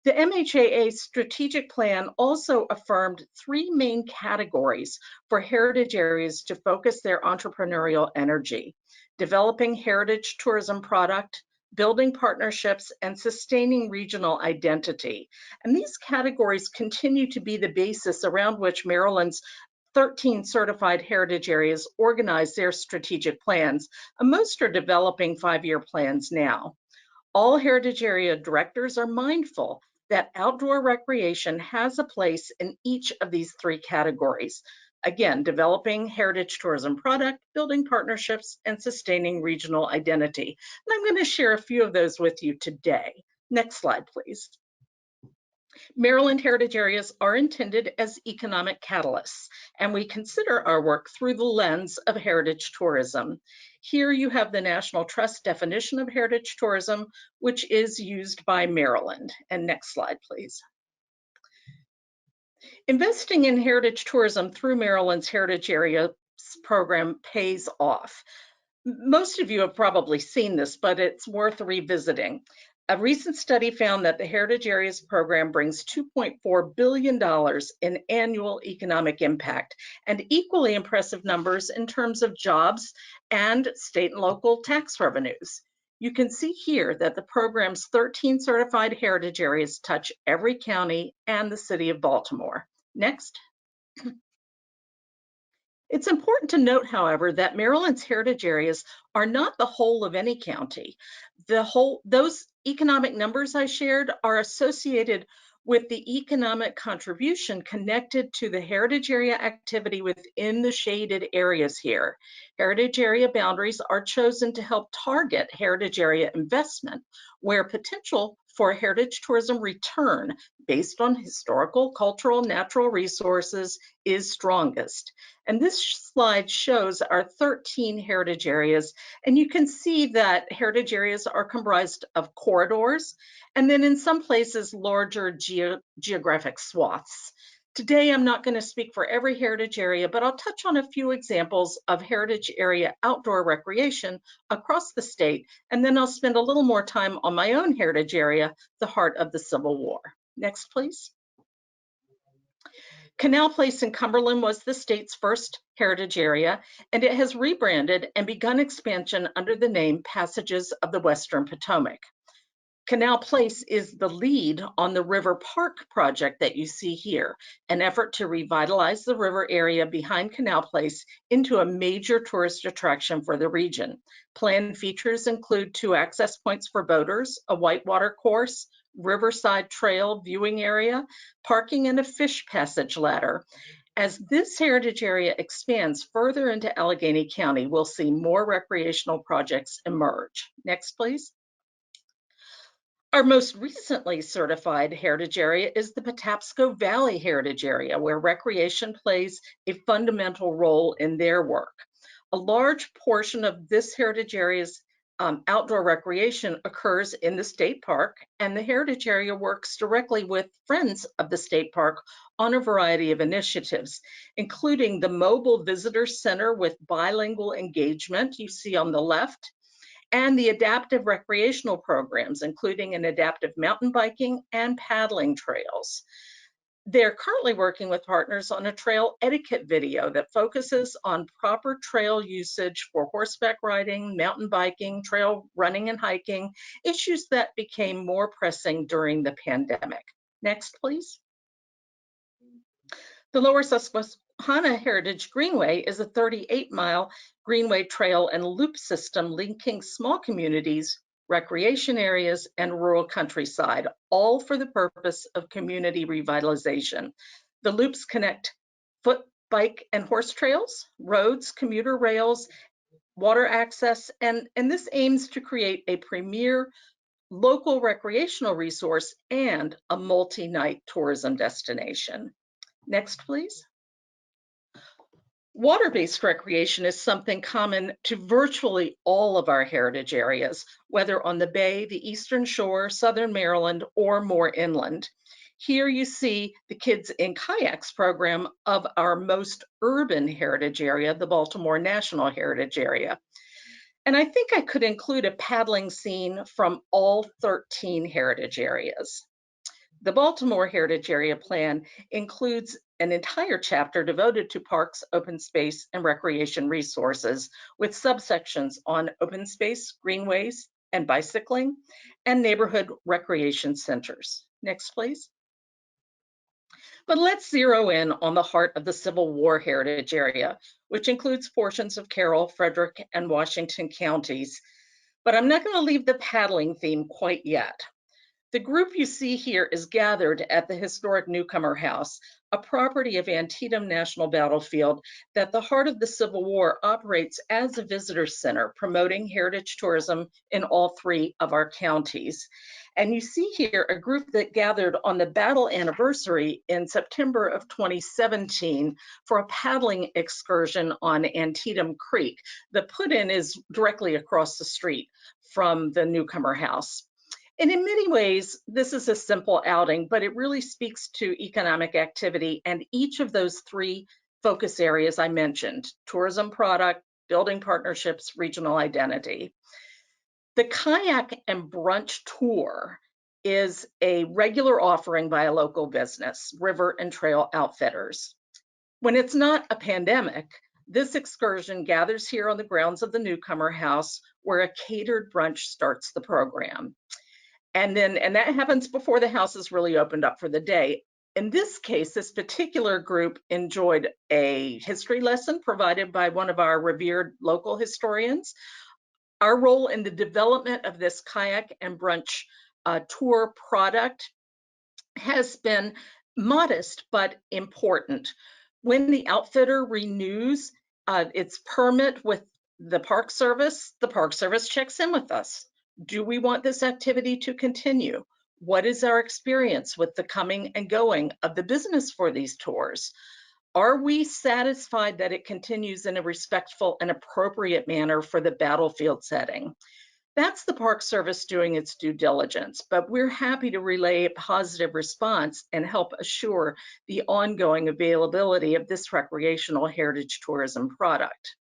The MHAA strategic plan also affirmed three main categories for heritage areas to focus their entrepreneurial energy: developing heritage tourism product, building partnerships, and sustaining regional identity. And these categories continue to be the basis around which Maryland's 13 certified heritage areas organize their strategic plans, and most are developing 5-year plans now. All heritage area directors are mindful that outdoor recreation has a place in each of these three categories. Again, developing heritage tourism product, building partnerships, and sustaining regional identity. And I'm going to share a few of those with you today. Next slide, please. Maryland heritage areas are intended as economic catalysts, and we consider our work through the lens of heritage tourism. Here you have the National Trust definition of heritage tourism, which is used by Maryland. And next slide, please. Investing in heritage tourism through Maryland's Heritage Areas program pays off. Most of you have probably seen this, but it's worth revisiting. A recent study found that the Heritage Areas program brings $2.4 billion in annual economic impact, and equally impressive numbers in terms of jobs and state and local tax revenues. You can see here that the program's 13 certified heritage areas touch every county and the city of Baltimore. Next. It's important to note, however, that Maryland's heritage areas are not the whole of any county. Those economic numbers I shared are associated with the economic contribution connected to the heritage area activity within the shaded areas here. Heritage area boundaries are chosen to help target heritage area investment where potential for heritage tourism return based on historical, cultural, natural resources is strongest. And this slide shows our 13 heritage areas, and you can see that heritage areas are comprised of corridors, and then in some places larger geographic swaths. Today, I'm not going to speak for every heritage area, but I'll touch on a few examples of heritage area outdoor recreation across the state, and then I'll spend a little more time on my own heritage area, the heart of the Civil War. Next, please. Canal Place in Cumberland was the state's first heritage area, and it has rebranded and begun expansion under the name Passages of the Western Potomac. Canal Place is the lead on the River Park project that you see here, an effort to revitalize the river area behind Canal Place into a major tourist attraction for the region. Planned features include 2 access points for boaters, a whitewater course, riverside trail viewing area, parking, and a fish passage ladder. As this heritage area expands further into Allegheny County, we'll see more recreational projects emerge. Next, please. Our most recently certified heritage area is the Patapsco Valley Heritage Area, where recreation plays a fundamental role in their work. A large portion of this heritage area's outdoor recreation occurs in the state park, and the heritage area works directly with friends of the state park on a variety of initiatives, including the Mobile Visitor Center with bilingual engagement you see on the left, and the adaptive recreational programs, including an adaptive mountain biking and paddling trails. They're currently working with partners on a trail etiquette video that focuses on proper trail usage for horseback riding, mountain biking, trail running and hiking, issues that became more pressing during the pandemic. Next, please. The Lower Susquehanna Heritage Greenway is a 38-mile greenway trail and loop system linking small communities, recreation areas, and rural countryside, all for the purpose of community revitalization. The loops connect foot, bike, and horse trails, roads, commuter rails, water access, and this aims to create a premier local recreational resource and a multi-night tourism destination. Next, please. Water-based recreation is something common to virtually all of our heritage areas, whether on the Bay, the Eastern Shore, Southern Maryland, or more inland. Here you see the Kids in Kayaks program of our most urban heritage area, the Baltimore National Heritage Area. And I think I could include a paddling scene from all 13 heritage areas. The Baltimore Heritage Area Plan includes an entire chapter devoted to parks, open space, and recreation resources, with subsections on open space, greenways, and bicycling, and neighborhood recreation centers. Next, please. But let's zero in on the heart of the Civil War Heritage Area, which includes portions of Carroll, Frederick, and Washington counties. But I'm not going to leave the paddling theme quite yet. The group you see here is gathered at the historic Newcomer House, a property of Antietam National Battlefield that the heart of the Civil War operates as a visitor center, promoting heritage tourism in all 3 of our counties. And you see here a group that gathered on the battle anniversary in September of 2017 for a paddling excursion on Antietam Creek. The put-in is directly across the street from the Newcomer House. And in many ways, this is a simple outing, but it really speaks to economic activity and each of those 3 focus areas I mentioned: tourism product, building partnerships, regional identity. The Kayak and Brunch Tour is a regular offering by a local business, River and Trail Outfitters. When it's not a pandemic, this excursion gathers here on the grounds of the Newcomer House, where a catered brunch starts the program. And that happens before the house is really opened up for the day. In this case, this particular group enjoyed a history lesson provided by one of our revered local historians. Our role in the development of this kayak and brunch tour product has been modest but important. When the outfitter renews its permit with the Park Service checks in with us. Do we want this activity to continue? What is our experience with the coming and going of the business for these tours? Are we satisfied that it continues in a respectful and appropriate manner for the battlefield setting? That's the Park Service doing its due diligence, but we're happy to relay a positive response and help assure the ongoing availability of this recreational heritage tourism product.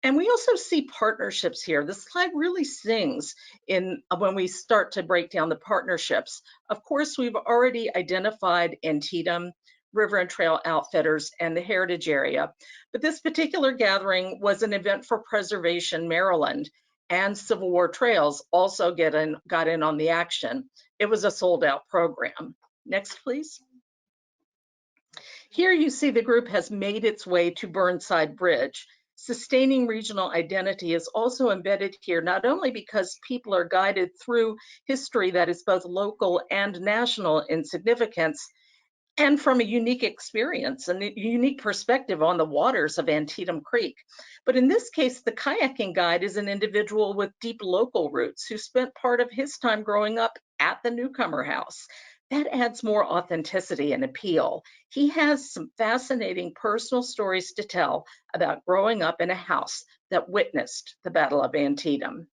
And we also see partnerships here. This slide really sings in when we start to break down the partnerships. Of course, we've already identified Antietam, River and Trail Outfitters, and the Heritage Area. But this particular gathering was an event for Preservation Maryland, and Civil War Trails also got in on the action. It was a sold-out program. Next, please. Here you see the group has made its way to Burnside Bridge. Sustaining regional identity is also embedded here, not only because people are guided through history that is both local and national in significance, and from a unique experience and a unique perspective on the waters of Antietam Creek. But in this case, the kayaking guide is an individual with deep local roots who spent part of his time growing up at the Newcomer House. That adds more authenticity and appeal. He has some fascinating personal stories to tell about growing up in a house that witnessed the Battle of Antietam.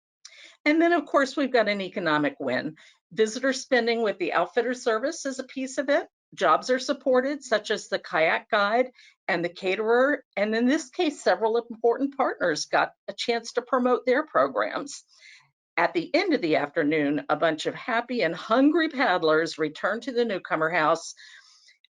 And then, of course, we've got an economic win. Visitor spending with the Outfitter Service is a piece of it. Jobs are supported, such as the kayak guide and the caterer. And in this case, several important partners got a chance to promote their programs. At the end of the afternoon, a bunch of happy and hungry paddlers returned to the Newcomer House.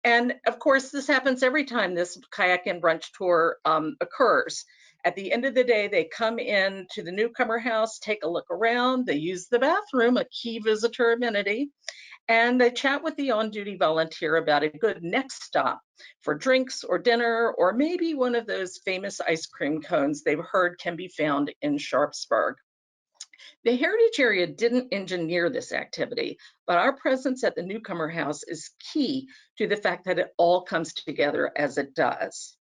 And of course, this happens every time this kayak and brunch tour occurs. At the end of the day, they come in to the Newcomer House, take a look around, they use the bathroom, a key visitor amenity, and they chat with the on-duty volunteer about a good next stop for drinks or dinner, or maybe one of those famous ice cream cones they've heard can be found in Sharpsburg. The Heritage Area didn't engineer this activity, but our presence at the Newcomer House is key to the fact that it all comes together as it does.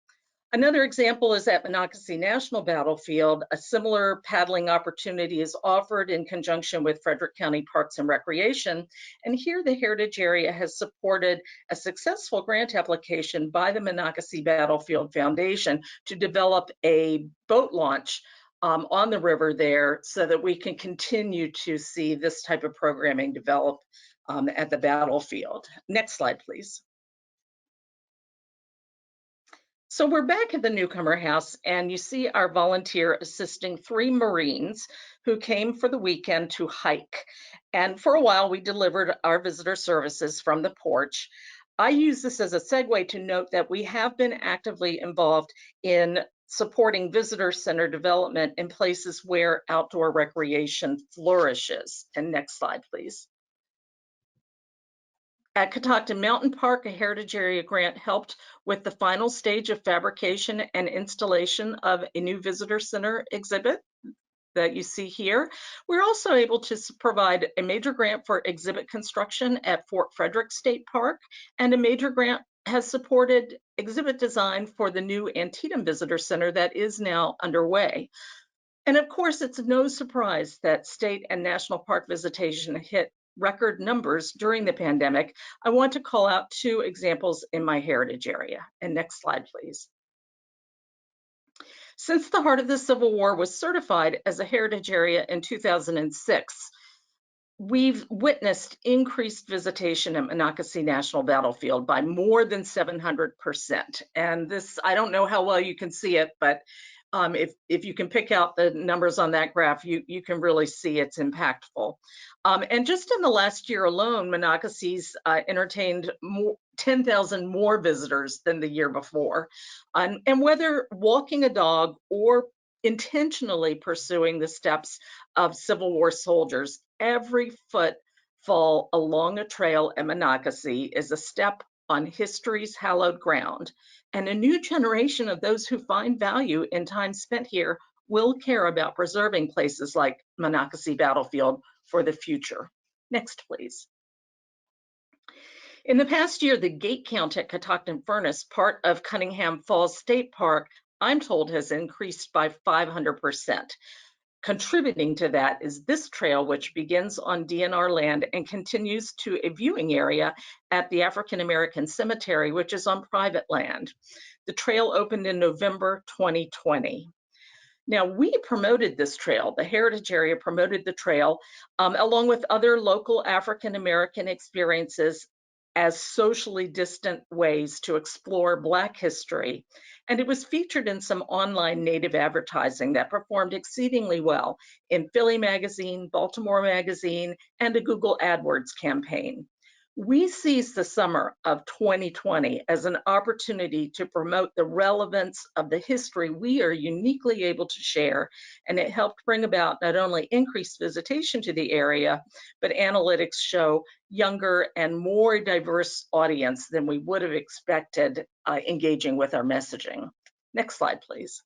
Another example is at Monocacy National Battlefield. A similar paddling opportunity is offered in conjunction with Frederick County Parks and Recreation. And here the Heritage Area has supported a successful grant application by the Monocacy Battlefield Foundation to develop a boat launch on the river there so that we can continue to see this type of programming develop at the battlefield. Next slide, please. So we're back at the Newcomer House, and you see our volunteer assisting 3 Marines who came for the weekend to hike. And for a while, we delivered our visitor services from the porch. I use this as a segue to note that we have been actively involved in supporting visitor center development in places where outdoor recreation flourishes. And next slide, please. At Catoctin Mountain Park, a Heritage Area grant helped with the final stage of fabrication and installation of a new visitor center exhibit that you see here. We're also able to provide a major grant for exhibit construction at Fort Frederick State Park, and a major grant has supported exhibit design for the new Antietam Visitor Center that is now underway. And of course, it's no surprise that state and national park visitation hit record numbers during the pandemic. I want to call out 2 examples in my Heritage Area. And next slide, please. Since the heart of the Civil War was certified as a Heritage Area in 2006, we've witnessed increased visitation at Monocacy National Battlefield by more than 700%. And this, I don't know how well you can see it, but if you can pick out the numbers on that graph, you can really see it's impactful. And just in the last year alone, Monocacy's entertained 10,000 more visitors than the year before. And whether walking a dog or intentionally pursuing the steps of Civil War soldiers, every footfall along a trail at Monocacy is a step on history's hallowed ground. And a new generation of those who find value in time spent here will care about preserving places like Monocacy Battlefield for the future. Next, please. In the past year, the gate count at Catoctin Furnace, part of Cunningham Falls State Park, I'm told has increased by 500%. Contributing to that is this trail, which begins on DNR land and continues to a viewing area at the African American Cemetery, which is on private land. The trail opened in November 2020. Now, we promoted this trail, the Heritage Area promoted the trail, along with other local African American experiences as socially distant ways to explore Black history. And it was featured in some online native advertising that performed exceedingly well in Philly Magazine, Baltimore Magazine, and a Google AdWords campaign. We seized the summer of 2020 as an opportunity to promote the relevance of the history we are uniquely able to share, and it helped bring about not only increased visitation to the area, but analytics show younger and more diverse audience than we would have expected engaging with our messaging. Next slide, please.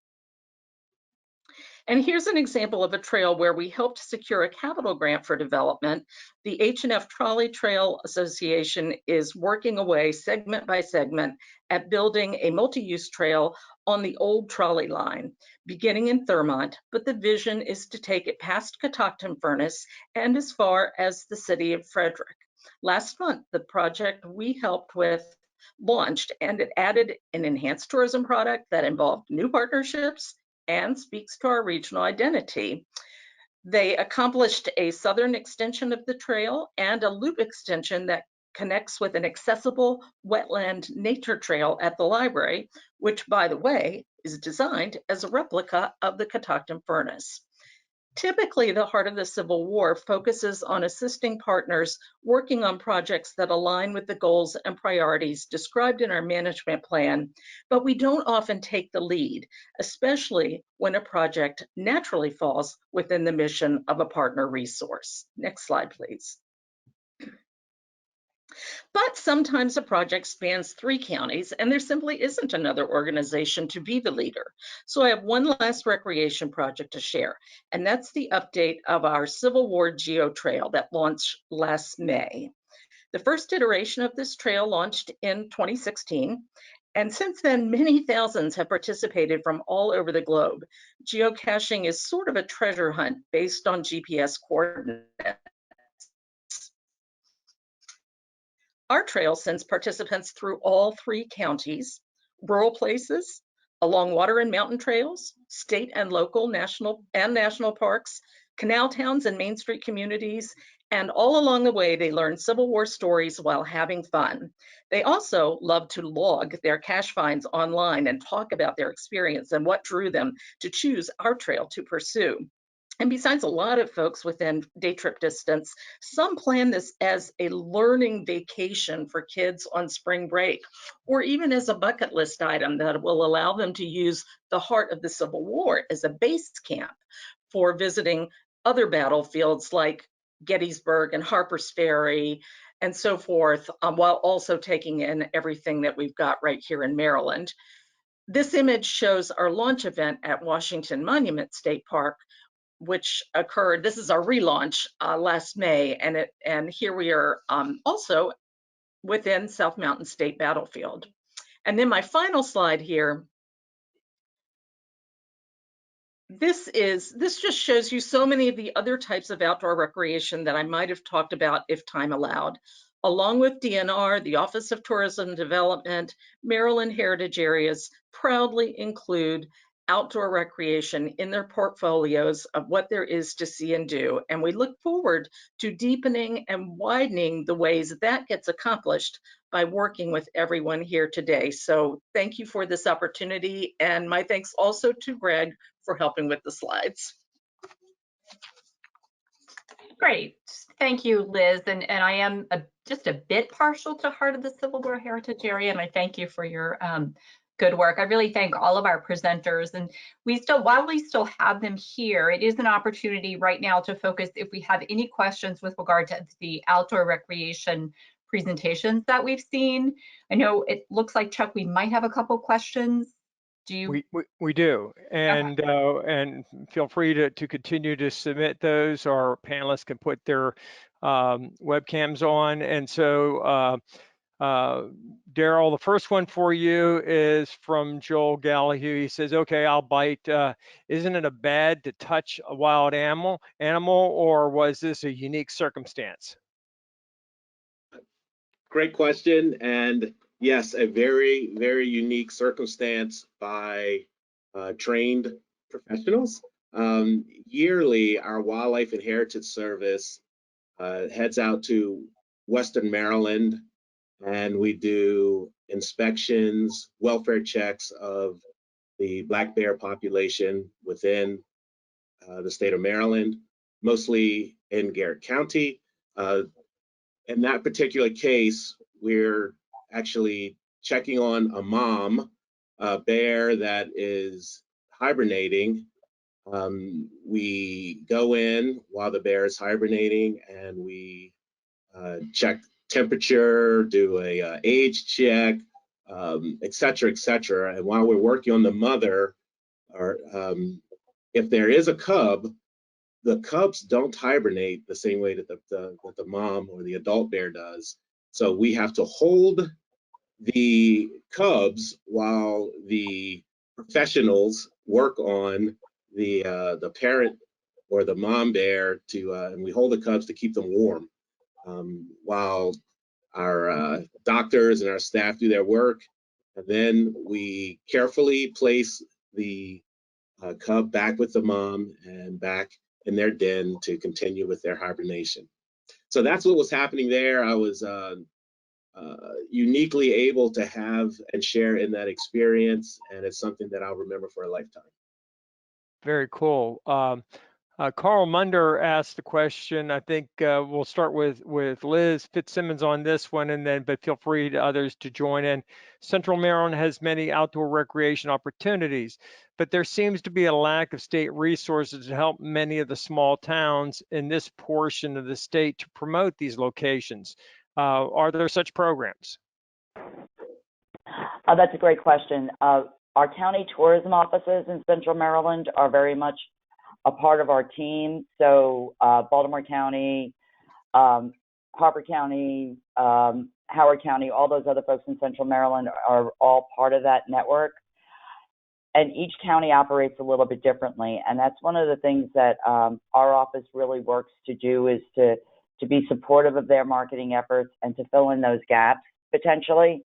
And here's an example of a trail where we helped secure a capital grant for development. The H&F Trolley Trail Association is working away segment by segment at building a multi-use trail on the old trolley line, beginning in Thurmont, but the vision is to take it past Catoctin Furnace and as far as the city of Frederick. Last month, the project we helped with launched, and it added an enhanced tourism product that involved new partnerships and speaks to our regional identity. They accomplished a southern extension of the trail and a loop extension that connects with an accessible wetland nature trail at the library, which, by the way, is designed as a replica of the Catoctin Furnace. Typically, the Heart of the Civil War focuses on assisting partners working on projects that align with the goals and priorities described in our management plan, but we don't often take the lead, especially when a project naturally falls within the mission of a partner resource. Next slide, please. But sometimes a project spans 3 counties and there simply isn't another organization to be the leader. So I have one last recreation project to share, and that's the update of our Civil War Geo Trail that launched last May. The first iteration of this trail launched in 2016, and since then, many thousands have participated from all over the globe. Geocaching is sort of a treasure hunt based on GPS coordinates. Our trail sends participants through all 3 counties, rural places, along water and mountain trails, state and local, national parks, canal towns and Main Street communities, and all along the way, they learn Civil War stories while having fun. They also love to log their cache finds online and talk about their experience and what drew them to choose our trail to pursue. And besides a lot of folks within day trip distance, some plan this as a learning vacation for kids on spring break, or even as a bucket list item that will allow them to use the Heart of the Civil War as a base camp for visiting other battlefields like Gettysburg and Harper's Ferry and so forth, while also taking in everything that we've got right here in Maryland. This image shows our launch event at Washington Monument State Park, which occurred, this is our relaunch last May, and here we are also within South Mountain State Battlefield. And then my final slide here, this just shows you so many of the other types of outdoor recreation that I might have talked about if time allowed. Along with DNR, the Office of Tourism Development, Maryland Heritage Areas proudly include outdoor recreation in their portfolios of what there is to see and do. And we look forward to deepening and widening the ways that gets accomplished by working with everyone here today. So thank you for this opportunity. And my thanks also to Greg for helping with the slides. Great. Thank you, Liz. And I am just a bit partial to Heart of the Civil War Heritage Area, and I thank you for your good work. I really thank all of our presenters, and while we still have them here, it is an opportunity right now to focus if we have any questions with regard to the outdoor recreation presentations that we've seen. I know it looks like, Chuck, we might have a couple questions. Do you? We do, and and feel free to continue to submit those. Our panelists can put their webcams on, and so Daryl, the first one for you is from Joel Gallahue. He says, "Okay, I'll bite. Isn't it a bad to touch a wild animal, or was this a unique circumstance?" Great question, and yes, a very, very unique circumstance by trained professionals. Yearly, our Wildlife and Heritage Service heads out to Western Maryland, and we do inspections, welfare checks of the black bear population within the state of Maryland, mostly in Garrett County. In that particular case, we're actually checking on a mom bear that is hibernating. We go in while the bear is hibernating, and we check temperature, do a age check, et cetera, et cetera. And while we're working on the mother, or if there is a cub, the cubs don't hibernate the same way that the mom or the adult bear does. So we have to hold the cubs while the professionals work on the parent or the mom bear and we hold the cubs to keep them warm while our doctors and our staff do their work. And then we carefully place the cub back with the mom and back in their den to continue with their hibernation. So that's what was happening there. I was uniquely able to have and share in that experience, and it's something that I'll remember for a lifetime. Very cool. Carl Munder asked the question. I think we'll start with Liz Fitzsimmons on this one, and then, but feel free to others to join in. Central Maryland has many outdoor recreation opportunities, but there seems to be a lack of state resources to help many of the small towns in this portion of the state to promote these locations. Are there such programs? That's a great question. Our county tourism offices in Central Maryland are very much a part of our team. So Baltimore County, Harper County, Howard County, all those other folks in Central Maryland are all part of that network. And each county operates a little bit differently. And that's one of the things that our office really works to do, is to be supportive of their marketing efforts and to fill in those gaps potentially.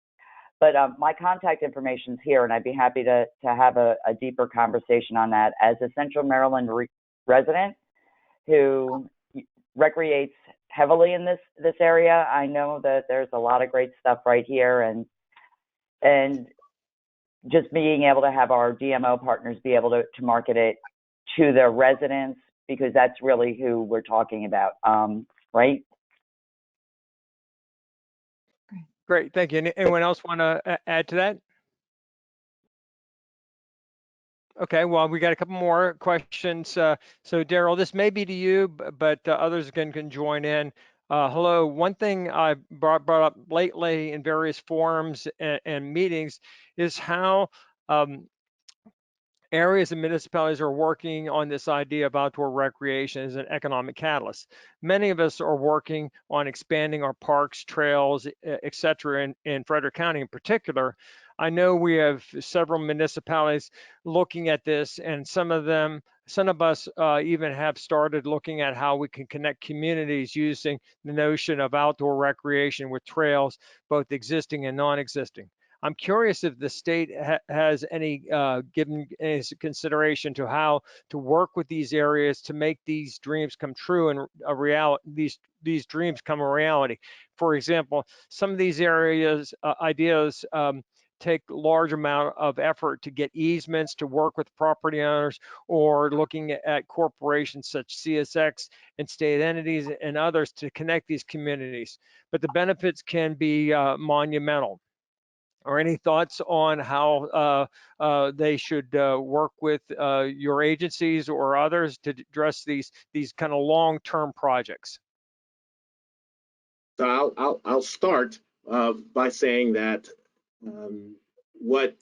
But my contact information is here, and I'd be happy to have a deeper conversation on that. As a Central Maryland resident who recreates heavily in this area, I know that there's a lot of great stuff right here, and just being able to have our DMO partners be able to market it to their residents, because that's really who we're talking about, right? Great, thank you. Anyone else want to add to that? Okay, well, we got a couple more questions. So Daryl, this may be to you, but others can join in. Hello, one thing I brought up lately in various forums and meetings is how areas and municipalities are working on this idea of outdoor recreation as an economic catalyst. Many of us are working on expanding our parks, trails, et cetera, in Frederick County in particular. I know we have several municipalities looking at this, and some of us even have started looking at how we can connect communities using the notion of outdoor recreation with trails, both existing and non-existing. I'm curious if the state has any given any consideration to how to work with these areas to make these dreams come true and these dreams come a reality. For example, some of these areas ideas take large amount of effort to get easements, to work with property owners, or looking at corporations such CSX and state entities and others to connect these communities. But the benefits can be monumental. Or any thoughts on how they should work with your agencies or others to address these kind of long-term projects? So I'll start by saying that what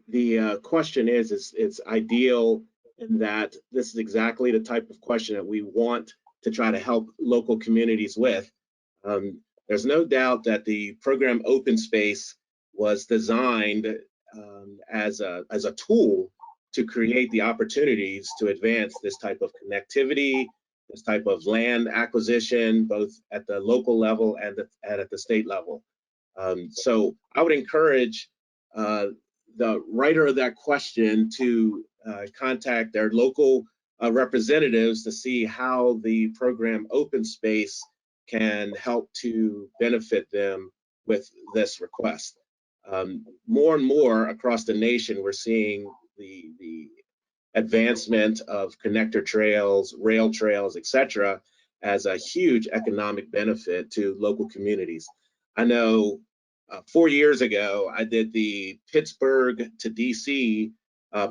the question is it's ideal in that this is exactly the type of question that we want to try to help local communities with. There's no doubt that the program Open Space was designed as a tool to create the opportunities to advance this type of connectivity, this type of land acquisition, both at the local level and at the state level. So I would encourage the writer of that question to contact their local representatives to see how the program Open Space can help to benefit them with this request. More and more across the nation, we're seeing the advancement of connector trails, rail trails, etc., as a huge economic benefit to local communities. I know 4 years ago, I did the Pittsburgh to DC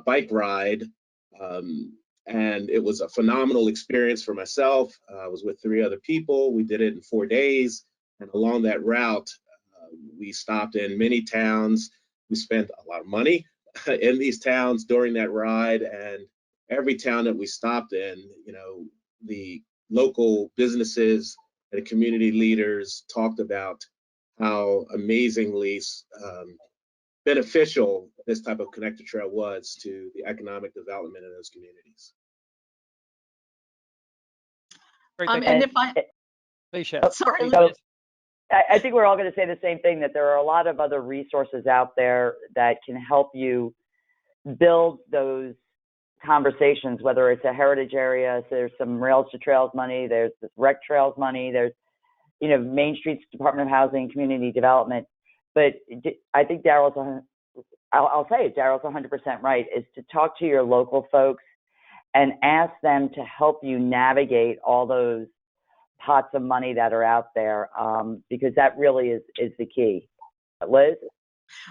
bike ride, and it was a phenomenal experience for myself. I was with 3 other people. We did it in 4 days, and along that route, we stopped in many towns. We spent a lot of money in these towns during that ride, and every town that we stopped in, you know, the local businesses and community leaders talked about how amazingly beneficial this type of connector trail was to the economic development of those communities. And if I, sorry, so I think we're all going to say the same thing, that there are a lot of other resources out there that can help you build those conversations, whether it's a heritage area, so there's some Rails to Trails money, there's rec trails money, there's, you know, Main Street's Department of Housing and Community Development. But I think I'll say it, Daryl's 100% right, is to talk to your local folks and ask them to help you navigate all those pots of money that are out there, because that really is the key. Liz?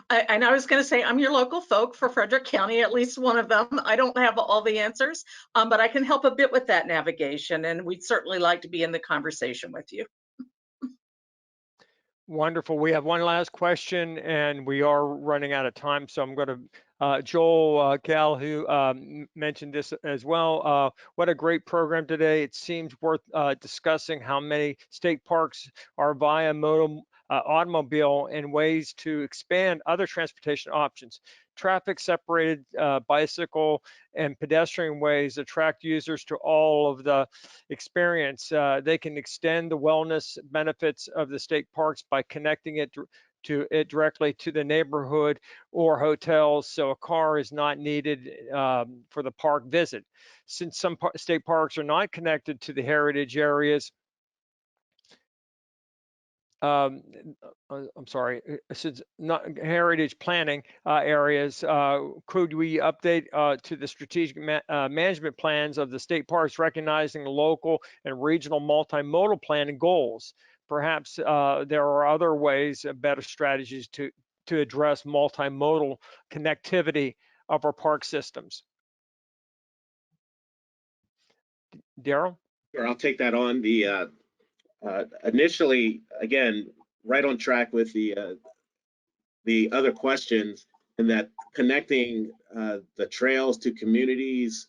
And I was going to say, I'm your local folk for Frederick County, at least one of them. I don't have all the answers, but I can help a bit with that navigation, and we'd certainly like to be in the conversation with you. Wonderful. We have one last question, and we are running out of time. So I'm going to, Joel Gal, who mentioned this as well. What a great program today. It seems worth discussing how many state parks are via automobile and ways to expand other transportation options. Traffic separated bicycle and pedestrian ways attract users to all of the experience. They can extend the wellness benefits of the state parks by connecting it directly to the neighborhood or hotels, so a car is not needed for the park visit. Since some state parks are not connected to the heritage areas, I'm sorry, since not heritage planning areas, could we update to the strategic management plans of the state parks, recognizing local and regional multimodal planning goals? Perhaps there are other ways, better strategies to address multimodal connectivity of our park systems. Daryl? Sure, I'll take that on. The initially, again, right on track with the other questions, and that connecting the trails to communities,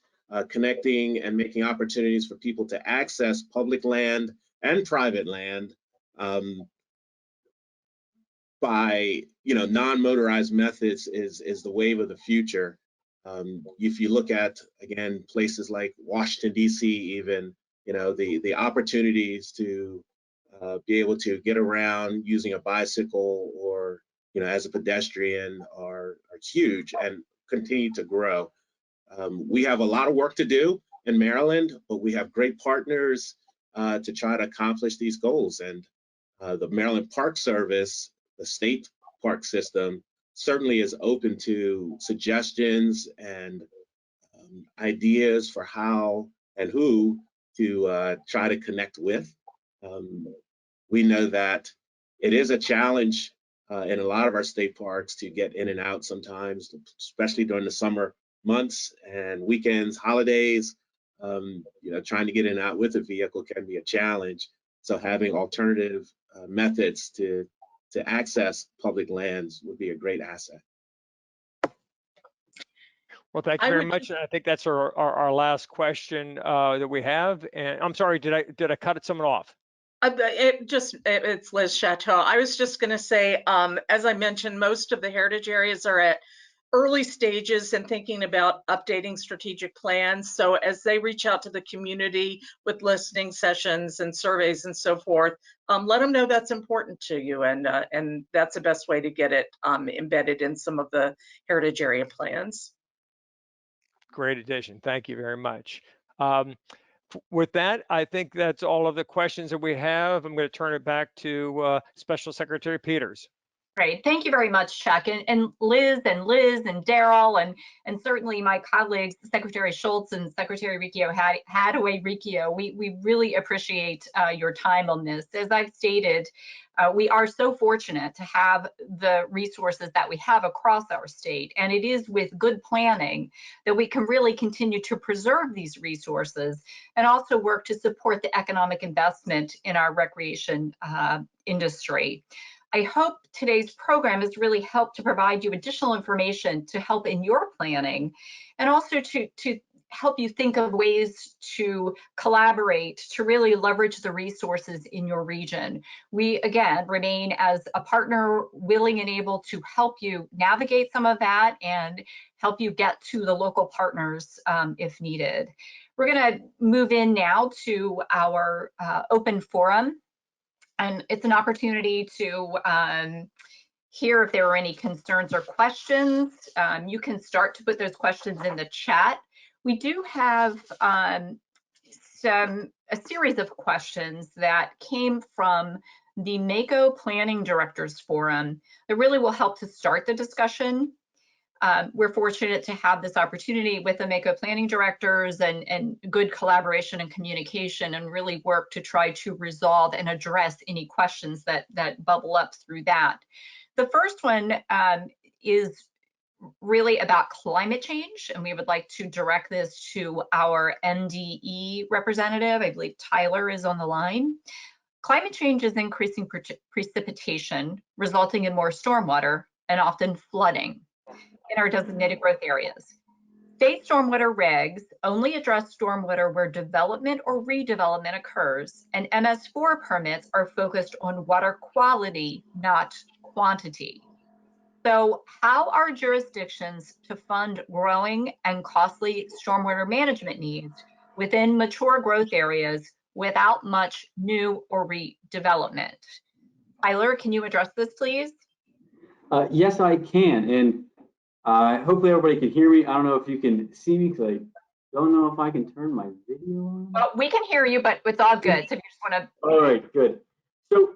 connecting and making opportunities for people to access public land and private land by, you know, non-motorized methods is the wave of the future. If you look at, again, places like Washington, D.C., even, you know, the opportunities to be able to get around using a bicycle or, you know, as a pedestrian are huge and continue to grow. We have a lot of work to do in Maryland, but we have great partners to try to accomplish these goals. And the Maryland Park Service, the state park system, certainly is open to suggestions and ideas for how and who to try to connect with. We know that it is a challenge in a lot of our state parks to get in and out sometimes, especially during the summer months and weekends, holidays. You know, trying to get in and out with a vehicle can be a challenge. So having alternative methods to access public lands would be a great asset. Well, thank you very much. I think that's our last question that we have. And I'm sorry, did I cut someone off? It's Liz Chateau. I was just going to say, as I mentioned, most of the heritage areas are at early stages in thinking about updating strategic plans. So as they reach out to the community with listening sessions and surveys and so forth, let them know that's important to you, and that's the best way to get it embedded in some of the heritage area plans. great addition. Thank you very much. With that, I think that's all of the questions that we have. I'm going to turn it back to Special Secretary Peters. Great. Thank you very much, Chuck. And Liz and Daryl and certainly my colleagues, Secretary Schultz and Secretary Riccio, Hadaway Riccio, we really appreciate your time on this. As I've stated, we are so fortunate to have the resources that we have across our state, and it is with good planning that we can really continue to preserve these resources and also work to support the economic investment in our recreation industry. I hope today's program has really helped to provide you additional information to help in your planning, and also to help you think of ways to collaborate to really leverage the resources in your region. We, again, remain as a partner willing and able to help you navigate some of that and help you get to the local partners if needed. We're going to move in now to our open forum. And it's an opportunity to hear if there are any concerns or questions. You can start to put those questions in the chat. We do have a series of questions that came from the MACO Planning Directors Forum that really will help to start the discussion. We're fortunate to have this opportunity with the MACO planning directors and good collaboration and communication, and really work to try to resolve and address any questions that bubble up through that. The first one is really about climate change, and we would like to direct this to our NDE representative. I believe Tyler is on the line. Climate change is increasing precipitation, resulting in more stormwater and often flooding in our designated growth areas. State stormwater regs only address stormwater where development or redevelopment occurs, and MS4 permits are focused on water quality, not quantity. So how are jurisdictions to fund growing and costly stormwater management needs within mature growth areas without much new or redevelopment? Tyler, can you address this, please? Yes, I can. And hopefully everybody can hear me. I don't know if you can see me because I don't know if I can turn my video on. Well, we can hear you, but it's all good. So if you just want to. All right, good. So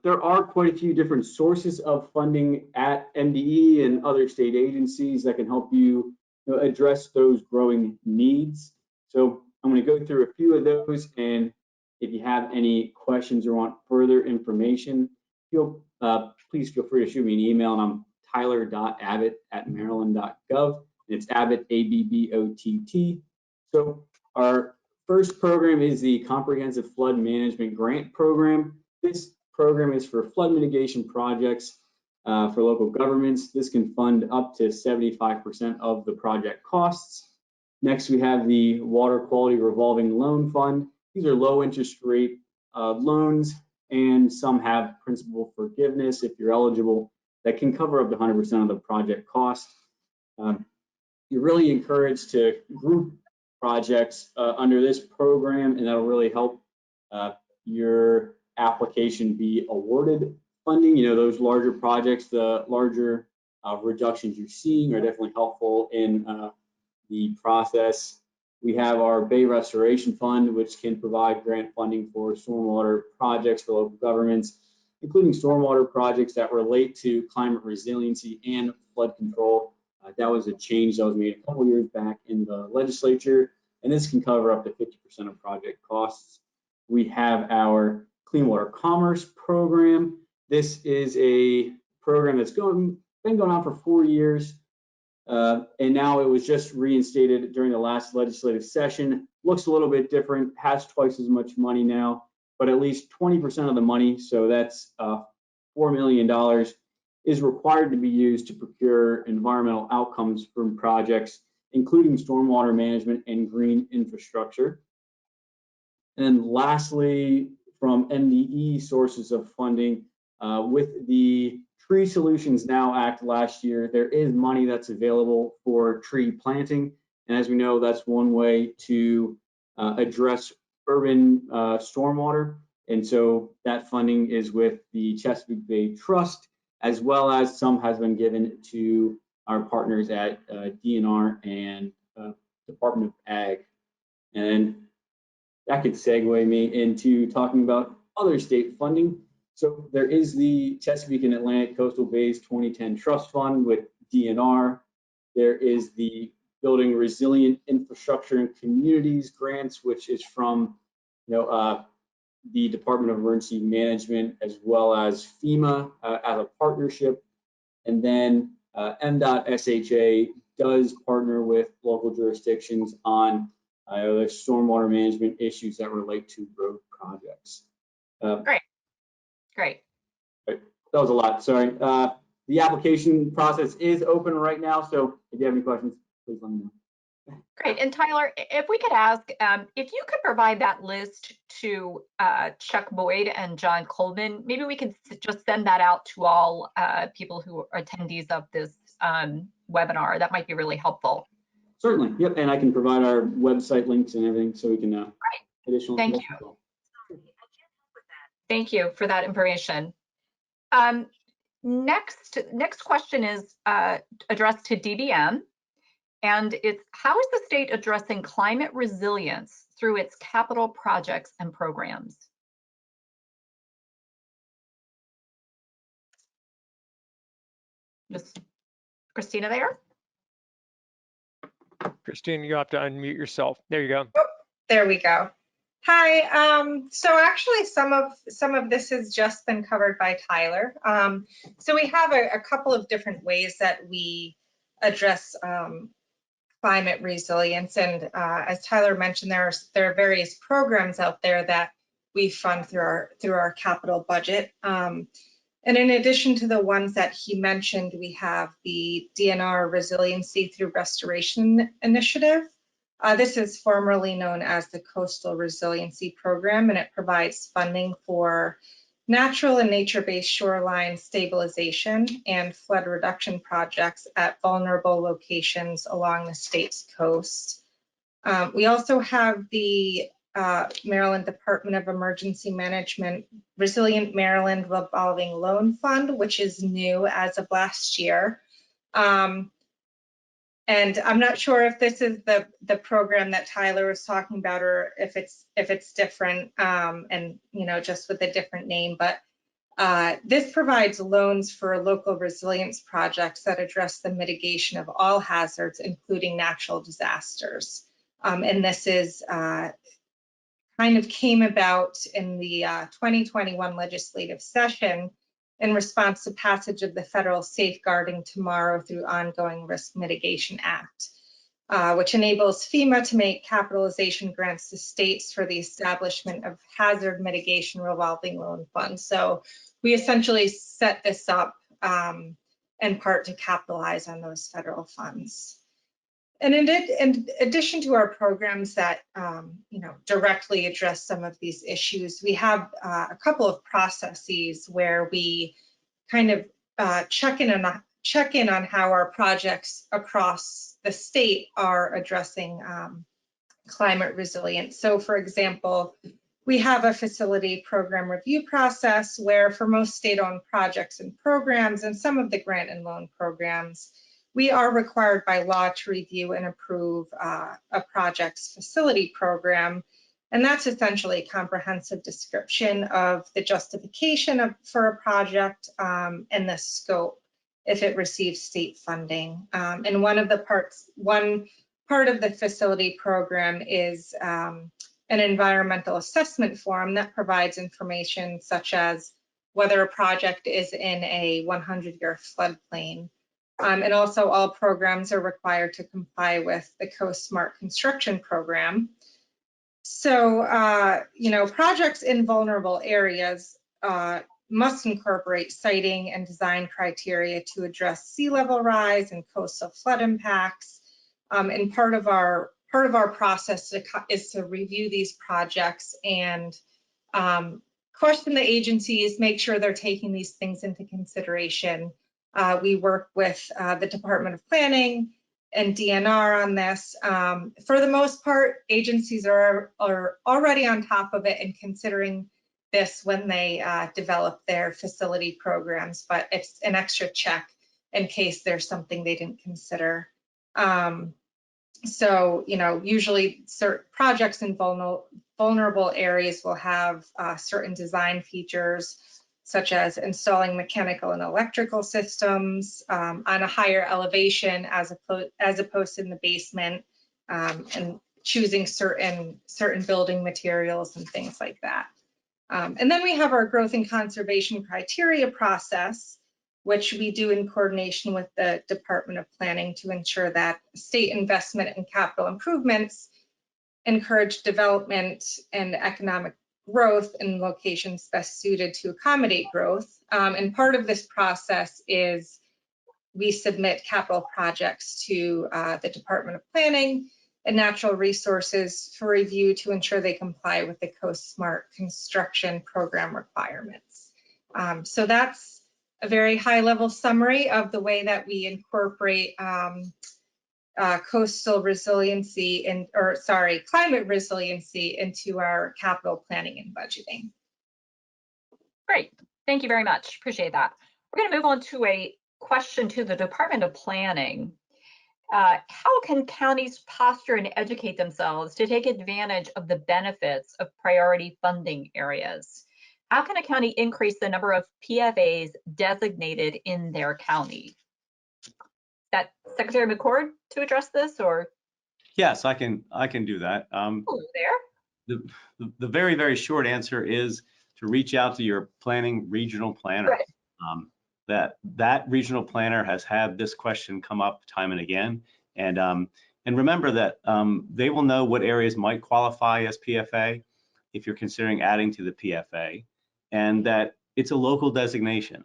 there are quite a few different sources of funding at MDE and other state agencies that can help you, address those growing needs. So I'm going to go through a few of those, and if you have any questions or want further information, please feel free to shoot me an email, and I'm tyler.abbott@maryland.gov. It's Abbott, ABBOTT. So our first program is the Comprehensive Flood Management Grant Program. This program is for flood mitigation projects for local governments. This can fund up to 75% of the project costs. Next, we have the Water Quality Revolving Loan Fund. These are low interest rate loans, and some have principal forgiveness if you're eligible that can cover up to 100% of the project cost. You're really encouraged to group projects under this program, and that'll really help your application be awarded funding. Those larger projects, the larger reductions you're seeing are definitely helpful in the process. We have our Bay Restoration Fund, which can provide grant funding for stormwater projects for local governments, including stormwater projects that relate to climate resiliency and flood control. That was a change that was made a couple years back in the legislature, and this can cover up to 50% of project costs. We have our Clean Water Commerce program. This is a program that's been going on for 4 years, and now it was just reinstated during the last legislative session. Looks a little bit different, has twice as much money now, but at least 20% of the money, so that's $4 million, is required to be used to procure environmental outcomes from projects, including stormwater management and green infrastructure. And lastly, from MDE sources of funding, with the Tree Solutions Now Act last year, there is money that's available for tree planting. And as we know, that's one way to address urban stormwater. And so that funding is with the Chesapeake Bay Trust, as well as some has been given to our partners at DNR and Department of Ag. And that could segue me into talking about other state funding. So there is the Chesapeake and Atlantic Coastal Bays 2010 Trust Fund with DNR. There is the Building Resilient Infrastructure and Communities grants, which is from the Department of Emergency Management as well as FEMA as a partnership. And then MDOT-SHA does partner with local jurisdictions on the stormwater management issues that relate to road projects. Great. That was a lot, sorry. The application process is open right now, so if you have any questions, please let me know. Great. And Tyler, if we could ask, if you could provide that list to Chuck Boyd and John Coleman, maybe we could just send that out to all people who are attendees of this webinar. That might be really helpful. Certainly. Yep. And I can provide our website links and everything so we can additional. Thank you. Thank you for that information. Next question is addressed to DBM. And it's, how is the state addressing climate resilience through its capital projects and programs? Just Christina there? Christina, you have to unmute yourself. There you go. Oh, there we go. Hi. So actually, some of this has just been covered by Tyler. So we have a couple of different ways that we address climate resilience, and as Tyler mentioned, there are various programs out there that we fund through our capital budget. And in addition to the ones that he mentioned, we have the DNR Resiliency Through Restoration Initiative. This is formerly known as the Coastal Resiliency Program, and it provides funding for natural and nature-based shoreline stabilization and flood reduction projects at vulnerable locations along the state's coast. We also have the Maryland Department of Emergency Management Resilient Maryland Revolving Loan Fund, which is new as of last year. And I'm not sure if this is the program that Tyler was talking about, or if it's different, and just with a different name. But this provides loans for local resilience projects that address the mitigation of all hazards, including natural disasters. And this is kind of came about in the 2021 legislative session in response to passage of the Federal Safeguarding Tomorrow Through Ongoing Risk Mitigation Act, which enables FEMA to make capitalization grants to states for the establishment of hazard mitigation revolving loan funds. So we essentially set this up in part to capitalize on those federal funds. And in addition to our programs that directly address some of these issues, we have a couple of processes where we kind of check in on how our projects across the state are addressing climate resilience. So, for example, we have a facility program review process where, for most state-owned projects and programs and some of the grant and loan programs, we are required by law to review and approve a project's facility program. And that's essentially a comprehensive description of the justification for a project and the scope if it receives state funding. And one part of the facility program is an environmental assessment form that provides information such as whether a project is in a 100-year floodplain. And also all programs are required to comply with the Coast Smart Construction Program. So, projects in vulnerable areas must incorporate siting and design criteria to address sea level rise and coastal flood impacts. And part of our process is to review these projects and question the agencies, make sure they're taking these things into consideration. We work with the Department of Planning and DNR on this. For the most part, agencies are already on top of it and considering this when they develop their facility programs, but it's an extra check in case there's something they didn't consider. So, usually certain projects in vulnerable areas will have certain design features, such as installing mechanical and electrical systems on a higher elevation as opposed to in the basement, and choosing certain building materials and things like that. And then we have our growth and conservation criteria process, which we do in coordination with the Department of Planning to ensure that state investment in capital improvements encourage development and economic growth in locations best suited to accommodate growth. And part of this process is we submit capital projects to the Department of Planning and Natural Resources for review to ensure they comply with the Coast Smart construction program requirements. So that's a very high-level summary of the way that we incorporate coastal resiliency climate resiliency into our capital planning and budgeting. Great, thank you very much, appreciate that. We're going to move on to a question to the Department of Planning. How can counties posture and educate themselves to take advantage of the benefits of priority funding areas? How can a county increase the number of PFAs designated in their county? Is that Secretary McCord to address this, or? Yes, I can do that. Hello there. The very, very short answer is to reach out to your planning regional planner. Right. That regional planner has had this question come up time and again, and remember that they will know what areas might qualify as PFA if you're considering adding to the PFA, and that it's a local designation.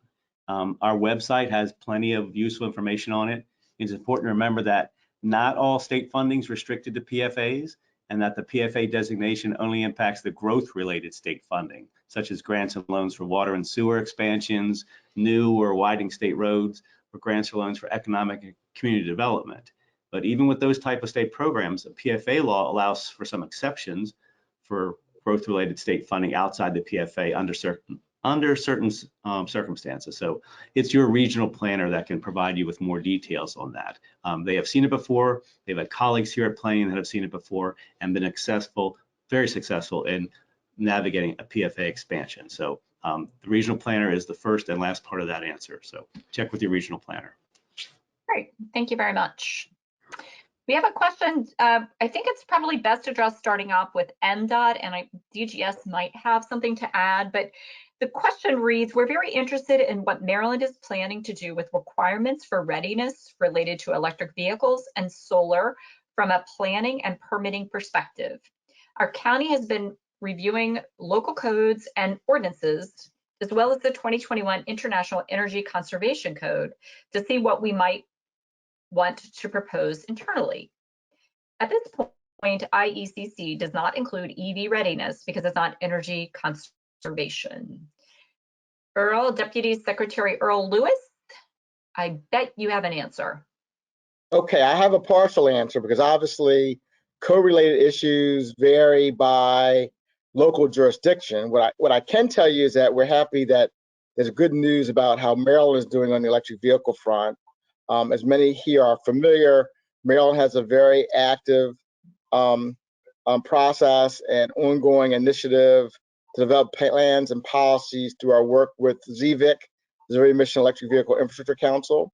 Our website has plenty of useful information on it. It's important to remember that not all state funding is restricted to PFAs, and that the PFA designation only impacts the growth-related state funding, such as grants and loans for water and sewer expansions, new or widening state roads, or grants or loans for economic and community development. But even with those type of state programs, the PFA law allows for some exceptions for growth-related state funding outside the PFA under certain circumstances. So it's your regional planner that can provide you with more details on that. They have seen it before. They've had colleagues here at Planning that have seen it before and been very successful in navigating a PFA expansion. So the regional planner is the first and last part of that answer. So check with your regional planner. Great, thank you very much. We have a question. I think it's probably best addressed starting off with MDOT, and DGS might have something to add, but the question reads, we're very interested in what Maryland is planning to do with requirements for readiness related to electric vehicles and solar from a planning and permitting perspective. Our county has been reviewing local codes and ordinances, as well as the 2021 International Energy Conservation Code, to see what we might want to propose internally. At this point, IECC does not include EV readiness because it's not energy conservation. Deputy Secretary Earl Lewis, I bet you have an answer. Okay, I have a partial answer because obviously co-related issues vary by local jurisdiction. What I can tell you is that we're happy that there's good news about how Maryland is doing on the electric vehicle front. As many here are familiar, Maryland has a very active process and ongoing initiative to develop plans and policies through our work with ZVIC, Zero Emission Electric Vehicle Infrastructure Council.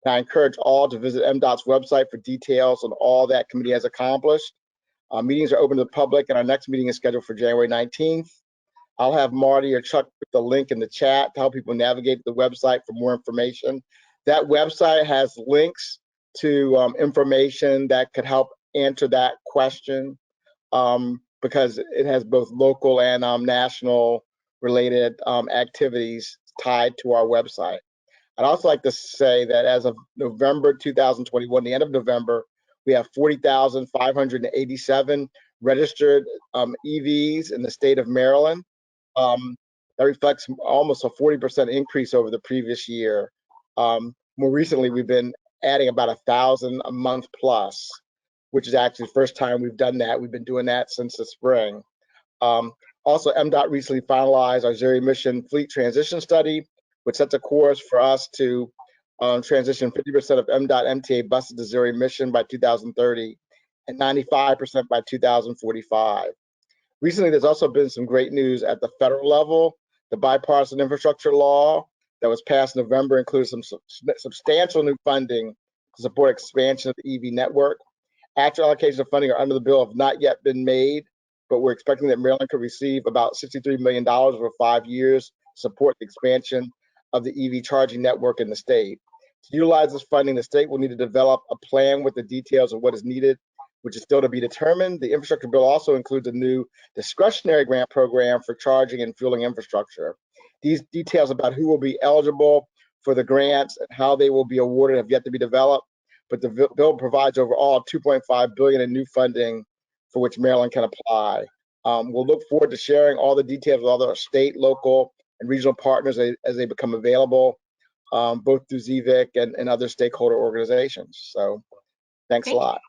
And I encourage all to visit MDOT's website for details on all that committee has accomplished. Meetings are open to the public, and our next meeting is scheduled for January 19th. I'll have Marty or Chuck put the link in the chat to help people navigate the website for more information. That website has links to information that could help answer that question because it has both local and national related activities tied to our website. I'd also like to say that as of November 2021, the end of November, we have 40,587 registered EVs in the state of Maryland. That reflects almost a 40% increase over the previous year. More recently, we've been adding about 1,000 a month plus, which is actually the first time we've done that. We've been doing that since the spring. Also, MDOT recently finalized our zero emission fleet transition study, which sets a course for us to transition 50% of MDOT MTA buses to zero emission by 2030 and 95% by 2045. Recently, there's also been some great news at the federal level. The bipartisan infrastructure law that was passed in November included some substantial new funding to support expansion of the EV network. Actual allocations of funding are under the bill have not yet been made, but we're expecting that Maryland could receive about $63 million over 5 years to support the expansion of the EV charging network in the state. To utilize this funding, the state will need to develop a plan with the details of what is needed, which is still to be determined. The infrastructure bill also includes a new discretionary grant program for charging and fueling infrastructure. These details about who will be eligible for the grants and how they will be awarded have yet to be developed, but the bill provides overall $2.5 billion in new funding for which Maryland can apply. We'll look forward to sharing all the details with other state, local, and regional partners as they become available, both through ZVIC and other stakeholder organizations. So thanks a lot.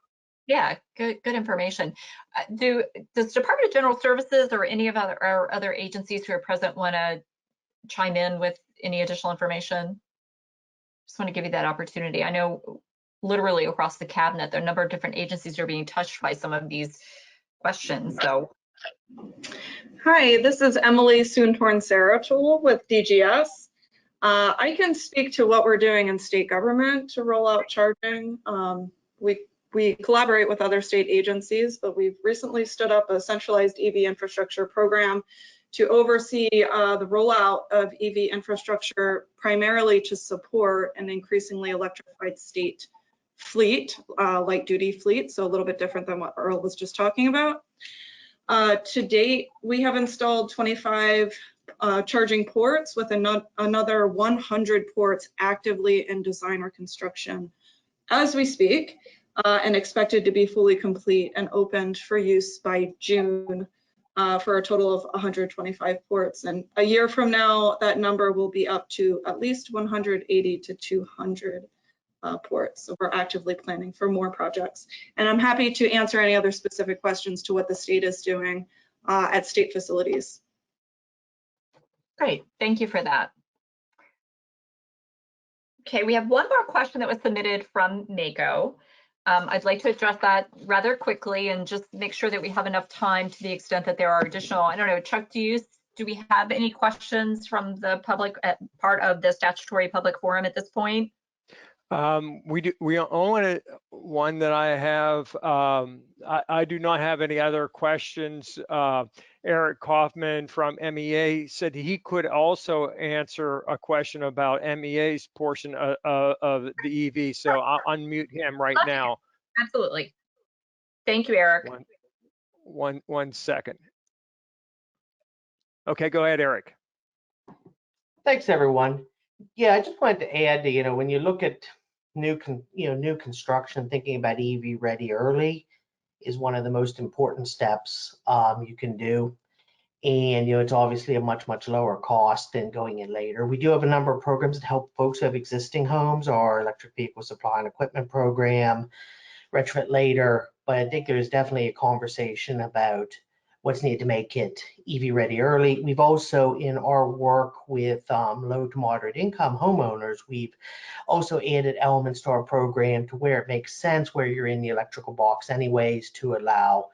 Yeah, good information. Does Department of General Services or any of our other agencies who are present want to chime in with any additional information? Just want to give you that opportunity. I know literally across the cabinet, there are a number of different agencies that are being touched by some of these questions. So, hi, this is Emily Soontorn-Saratul with DGS. I can speak to what we're doing in state government to roll out charging. We collaborate with other state agencies, but we've recently stood up a centralized EV infrastructure program to oversee the rollout of EV infrastructure, primarily to support an increasingly electrified state fleet, light duty fleet, so a little bit different than what Earl was just talking about. To date, we have installed 25 charging ports with another 100 ports actively in design or construction as we speak, and expected to be fully complete and opened for use by June for a total of 125 ports. And a year from now, that number will be up to at least 180 to 200 ports. So we're actively planning for more projects. And I'm happy to answer any other specific questions to what the state is doing at state facilities. Great, thank you for that. Okay, we have one more question that was submitted from NACO. I'd like to address that rather quickly and just make sure that we have enough time to the extent that there are additional, I don't know, Chuck, do we have any questions from the public at part of the statutory public forum at this point? We do. We only one that I have. I do not have any other questions. Eric Kaufman from MEA said he could also answer a question about MEA's portion of the EV. So I'll unmute him right now. Absolutely. Thank you, Eric. One second. Okay, go ahead, Eric. Thanks, everyone. Yeah, I just wanted to add that, when you look at new construction, thinking about EV ready early is one of the most important steps you can do. And, it's obviously a much lower cost than going in later. We do have a number of programs that help folks who have existing homes, our electric vehicle supply and equipment program, retrofit later. But I think there's definitely a conversation about what's needed to make it EV ready early. We've also, in our work with low to moderate income homeowners, we've also added elements to our program to where it makes sense, where you're in the electrical box anyways, to allow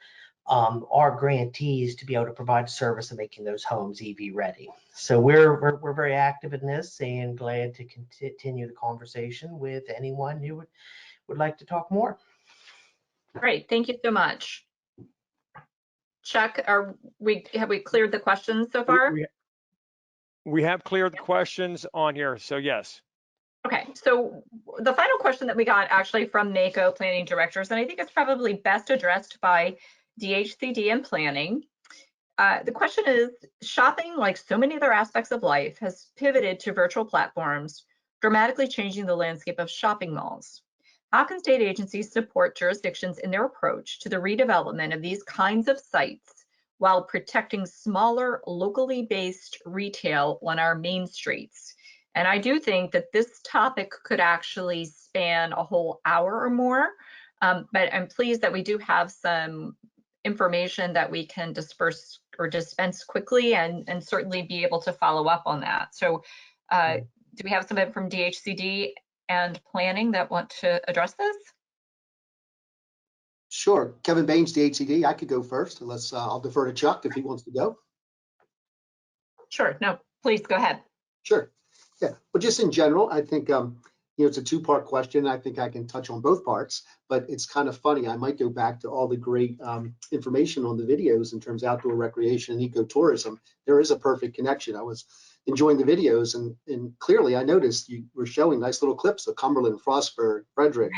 our grantees to be able to provide a service of making those homes EV ready. So we're very active in this and glad to continue the conversation with anyone who would like to talk more. Great, thank you so much. Chuck, have we cleared the questions so far? We have cleared the questions on here, so yes. Okay, so the final question that we got actually from NACO planning directors, and I think it's probably best addressed by DHCD and planning. The question is, shopping, like so many other aspects of life, has pivoted to virtual platforms, dramatically changing the landscape of shopping malls. How can state agencies support jurisdictions in their approach to the redevelopment of these kinds of sites while protecting smaller, locally based retail on our main streets? And I do think that this topic could actually span a whole hour or more, but I'm pleased that we do have some information that we can disperse or dispense quickly and certainly be able to follow up on that. So do we have somebody from DHCD and planning that want to address this? Sure. Kevin Baines, DHCD. I could go first, unless I'll defer to Chuck if he wants to go. Sure. No, please go ahead. Sure. Yeah. Well, just in general, I think it's a two-part question. I think I can touch on both parts, but it's kind of funny. I might go back to all the great information on the videos in terms of outdoor recreation and ecotourism. There is a perfect connection. I was enjoying the videos, and clearly I noticed you were showing nice little clips of Cumberland, Frostburg, Frederick,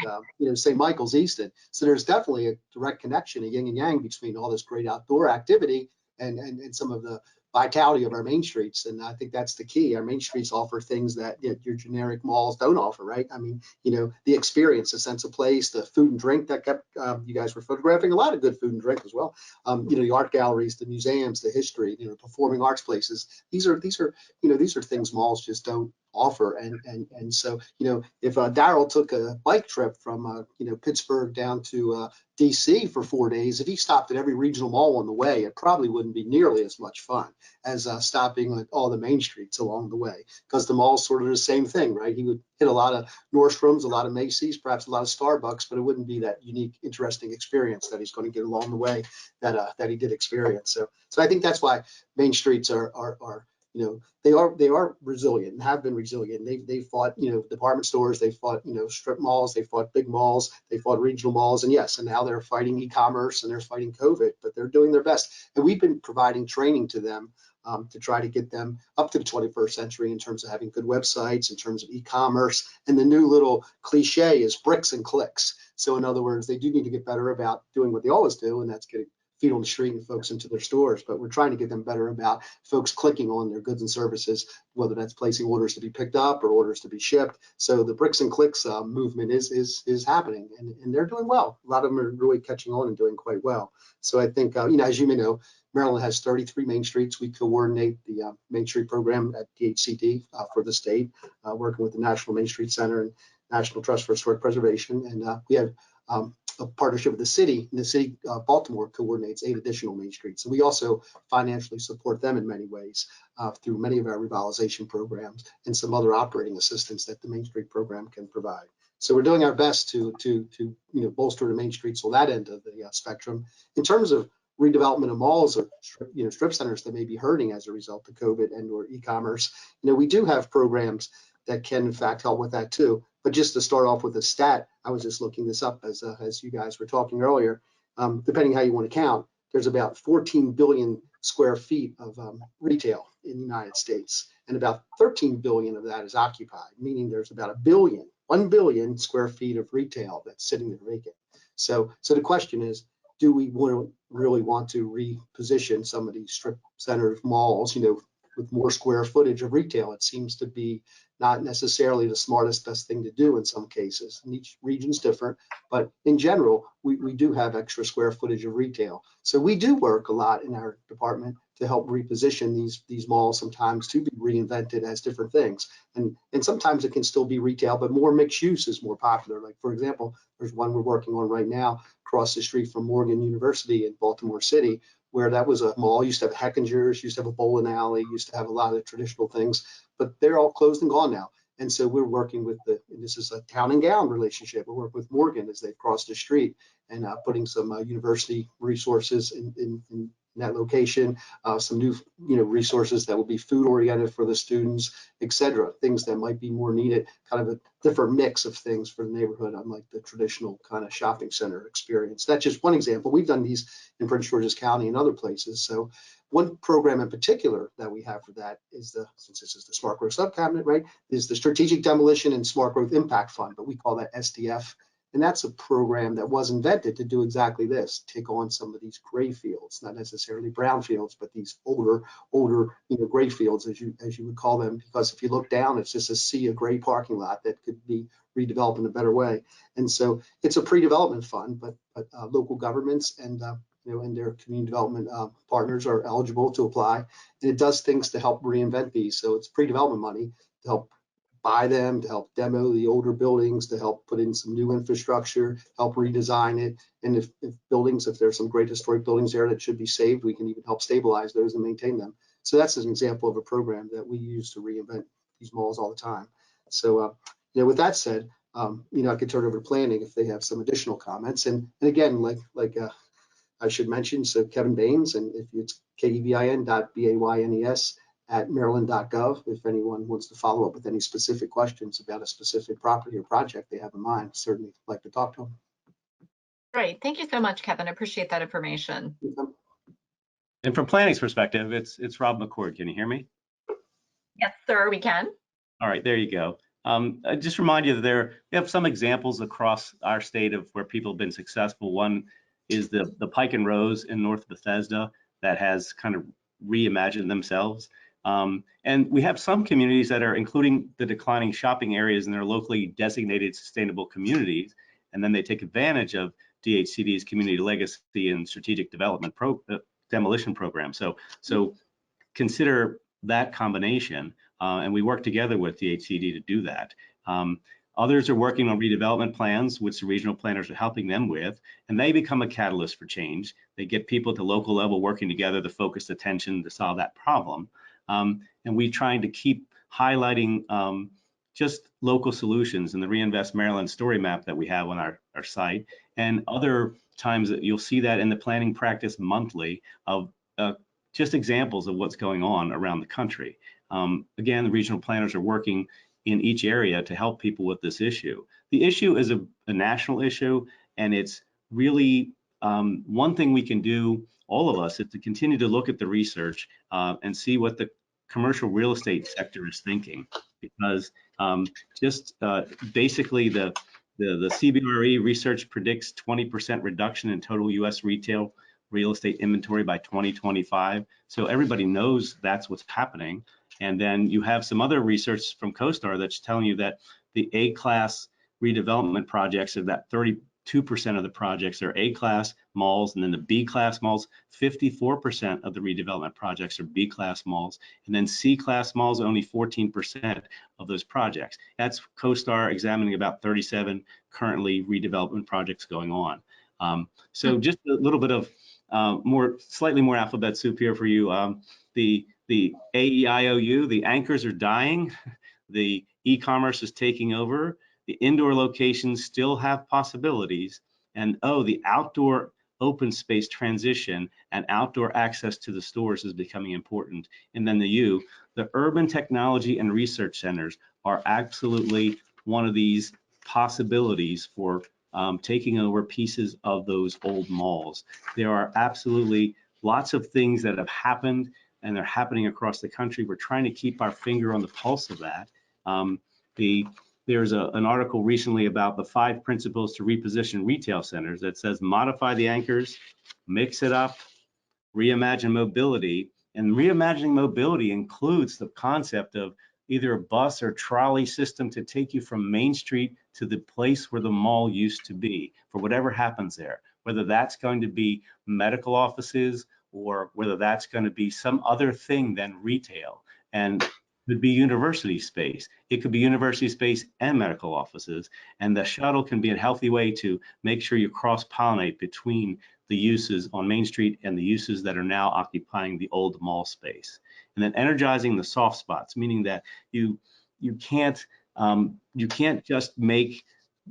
St. Michael's, Easton. So there's definitely a direct connection, a yin and yang between all this great outdoor activity and some of the vitality of our main streets. And I think that's the key. Our main streets offer things that your generic malls don't offer, right? I mean, the experience, the sense of place, the food and drink that kept, you guys were photographing a lot of good food and drink as well. The art galleries, the museums, the history, performing arts places. These are things malls just don't offer. And so, if Daryl took a bike trip from, Pittsburgh down to DC for 4 days, if he stopped at every regional mall on the way, it probably wouldn't be nearly as much fun as stopping at all the main streets along the way, because the mall's sort of the same thing, right? He would hit a lot of Nordstrom's, a lot of Macy's, perhaps a lot of Starbucks, but it wouldn't be that unique, interesting experience that he's going to get along the way that he did experience. So I think that's why main streets are they are resilient and have been resilient. They fought, department stores, they fought, strip malls, they fought big malls, they fought regional malls, and yes, and now they're fighting e-commerce and they're fighting COVID, but they're doing their best. And we've been providing training to them to try to get them up to the 21st century in terms of having good websites, in terms of e-commerce, and the new little cliche is bricks and clicks. So in other words, they do need to get better about doing what they always do, and that's getting feet on the street and folks into their stores, but we're trying to get them better about folks clicking on their goods and services, whether that's placing orders to be picked up or orders to be shipped. So the bricks and clicks movement is happening, and they're doing well. A lot of them are really catching on and doing quite well. So I think, as you may know, Maryland has 33 main streets. We coordinate the Main Street program at DHCD for the state, working with the National Main Street Center and National Trust for Historic Preservation. And we have a partnership with the city, and the city of Baltimore coordinates 8 additional main streets. And we also financially support them in many ways through many of our revitalization programs and some other operating assistance that the Main Street program can provide. So we're doing our best to bolster the main streets on that end of the spectrum. In terms of redevelopment of malls or strip centers that may be hurting as a result of COVID and or e-commerce, we do have programs that can in fact help with that too. But just to start off with a stat, I was just looking this up as you guys were talking earlier. Depending how you want to count, there's about 14 billion square feet of retail in the United States, and about 13 billion of that is occupied, meaning there's about 1 billion square feet of retail that's sitting there vacant. So the question is, do we really want to reposition some of these strip centers, malls, with more square footage of retail? It seems to be not necessarily the smartest, best thing to do in some cases. And each region's different, but in general, we do have extra square footage of retail. So we do work a lot in our department to help reposition these malls sometimes to be reinvented as different things. And sometimes it can still be retail, but more mixed use is more popular. Like, for example, there's one we're working on right now across the street from Morgan University in Baltimore City, where that was a mall, used to have Heckinger's, used to have a bowling alley, used to have a lot of traditional things, but they're all closed and gone now. And so we're working with and this is a town and gown relationship. We're working with Morgan as they've crossed the street and putting some university resources in that location, some new resources that will be food oriented for the students, etc. Things that might be more needed, kind of a different mix of things for the neighborhood, unlike the traditional kind of shopping center experience. That's just one example. We've done these in Prince George's County and other places. So one program in particular that we have for that is since this is the Smart Growth Subcabinet, right, is the Strategic Demolition and Smart Growth Impact Fund, but we call that SDF. And that's a program that was invented to do exactly this, take on some of these gray fields, not necessarily brown fields, but these older, gray fields, as you would call them, because if you look down, it's just a sea of gray parking lot that could be redeveloped in a better way. And so it's a pre-development fund, but local governments and their community development partners are eligible to apply. And it does things to help reinvent these. So it's pre-development money to help buy them, to help demo the older buildings, to help put in some new infrastructure, help redesign it. And if there's some great historic buildings there that should be saved, we can even help stabilize those and maintain them. So that's an example of a program that we use to reinvent these malls all the time. So with that said, I could turn over to planning if they have some additional comments. And again, like I should mention, so Kevin Baines, and if it's kevin.baynes@maryland.gov, if anyone wants to follow up with any specific questions about a specific property or project they have in mind, certainly like to talk to them. Great. Thank you so much, Kevin. I appreciate that information. And from planning's perspective, it's Rob McCord. Can you hear me? Yes, sir, we can. All right, there you go. I just remind you that we have some examples across our state of where people have been successful. One is the Pike and Rose in North Bethesda that has kind of reimagined themselves. And we have some communities that are including the declining shopping areas in their locally designated sustainable communities, and then they take advantage of DHCD's community legacy and strategic development demolition program. So consider that combination, and we work together with DHCD to do that. Others are working on redevelopment plans, which the regional planners are helping them with, and they become a catalyst for change. They get people at the local level working together to focus attention to solve that problem. And we're trying to keep highlighting just local solutions in the Reinvest Maryland story map that we have on our site, and other times that you'll see that in the planning practice monthly of just examples of what's going on around the country. Again, the regional planners are working in each area to help people with this issue. The issue is a national issue, and it's really one thing we can do, all of us, is to continue to look at the research and see what the commercial real estate sector is thinking, because basically the CBRE research predicts 20% reduction in total U.S. retail real estate inventory by 2025. So everybody knows that's what's happening. And then you have some other research from CoStar that's telling you that the A-class redevelopment projects are that 32% of the projects are A-class malls, and then the B-class malls, 54% of the redevelopment projects are B-class malls, and then C-class malls, only 14% of those projects. That's CoStar examining about 37 currently redevelopment projects going on. So just a little bit of slightly more alphabet soup here for you. The AEIOU, the anchors are dying. The e-commerce is taking over. The indoor locations still have possibilities. And the outdoor open space transition and outdoor access to the stores is becoming important. And then the U, the urban technology and research centers are absolutely one of these possibilities for taking over pieces of those old malls. There are absolutely lots of things that have happened, and they're happening across the country. We're trying to keep our finger on the pulse of that. There's an article recently about the 5 principles to reposition retail centers that says modify the anchors, mix it up, reimagine mobility. And reimagining mobility includes the concept of either a bus or trolley system to take you from Main Street to the place where the mall used to be, for whatever happens there, whether that's going to be medical offices or whether that's going to be some other thing than retail. And it could be university space. It could be university space and medical offices. And the shuttle can be a healthy way to make sure you cross-pollinate between the uses on Main Street and the uses that are now occupying the old mall space. And then energizing the soft spots, meaning that you can't just make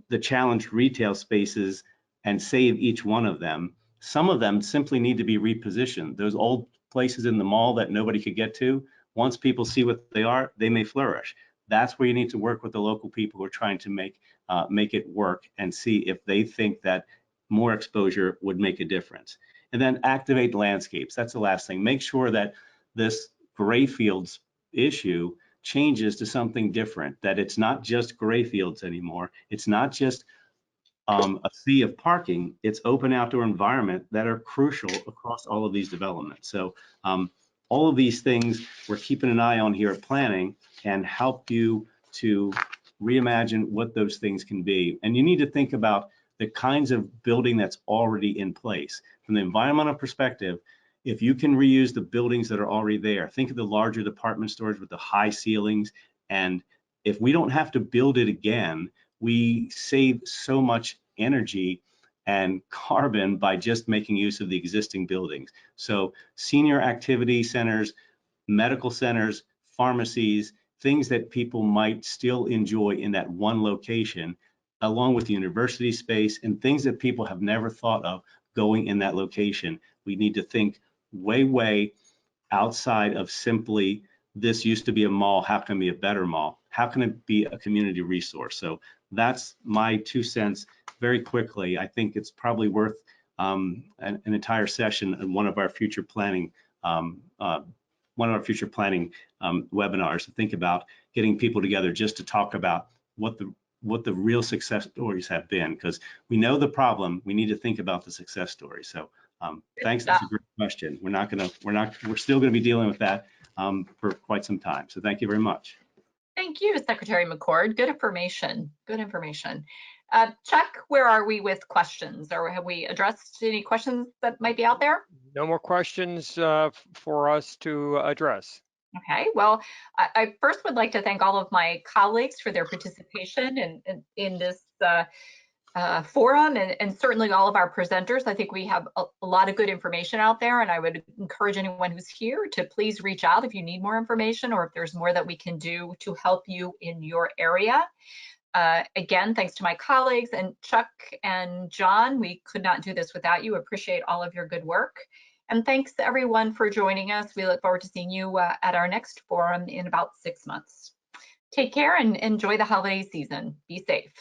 the challenged retail spaces and save each one of them. Some of them simply need to be repositioned. Those old places in the mall that nobody could get to, once people see what they are, they may flourish. That's where you need to work with the local people who are trying to make it work and see if they think that more exposure would make a difference. And then activate landscapes. That's the last thing. Make sure that this gray fields issue changes to something different, that it's not just gray fields anymore. It's not just a sea of parking. It's open outdoor environment that are crucial across all of these developments. So all of these things we're keeping an eye on here at planning and help you to reimagine what those things can be. And you need to think about the kinds of building that's already in place. From the environmental perspective, if you can reuse the buildings that are already there, think of the larger department stores with the high ceilings. And if we don't have to build it again, we save so much energy and carbon by just making use of the existing buildings. So senior activity centers, medical centers, pharmacies, things that people might still enjoy in that one location, along with the university space and things that people have never thought of going in that location. We need to think way outside of simply, this used to be a mall, how can it be a better mall? How can it be a community resource? So that's my 2 cents very quickly. I think it's probably worth an entire session in one of our future planning webinars to think about getting people together just to talk about what the real success stories have been, because we know the problem. We need to think about the success story. So thanks. That's a great question. We're still going to be dealing with that for quite some time. So thank you very much. Thank you, Secretary McCord. Good information. Good information. Chuck, where are we with questions, or have we addressed any questions that might be out there? No more questions for us to address. Okay, well, I first would like to thank all of my colleagues for their participation in this forum, and certainly all of our presenters. I think we have a lot of good information out there, and I would encourage anyone who's here to please reach out if you need more information or if there's more that we can do to help you in your area. Again, thanks to my colleagues, and Chuck and John, we could not do this without you. Appreciate all of your good work. And thanks to everyone for joining us. We look forward to seeing you at our next forum in about 6 months. Take care and enjoy the holiday season. Be safe.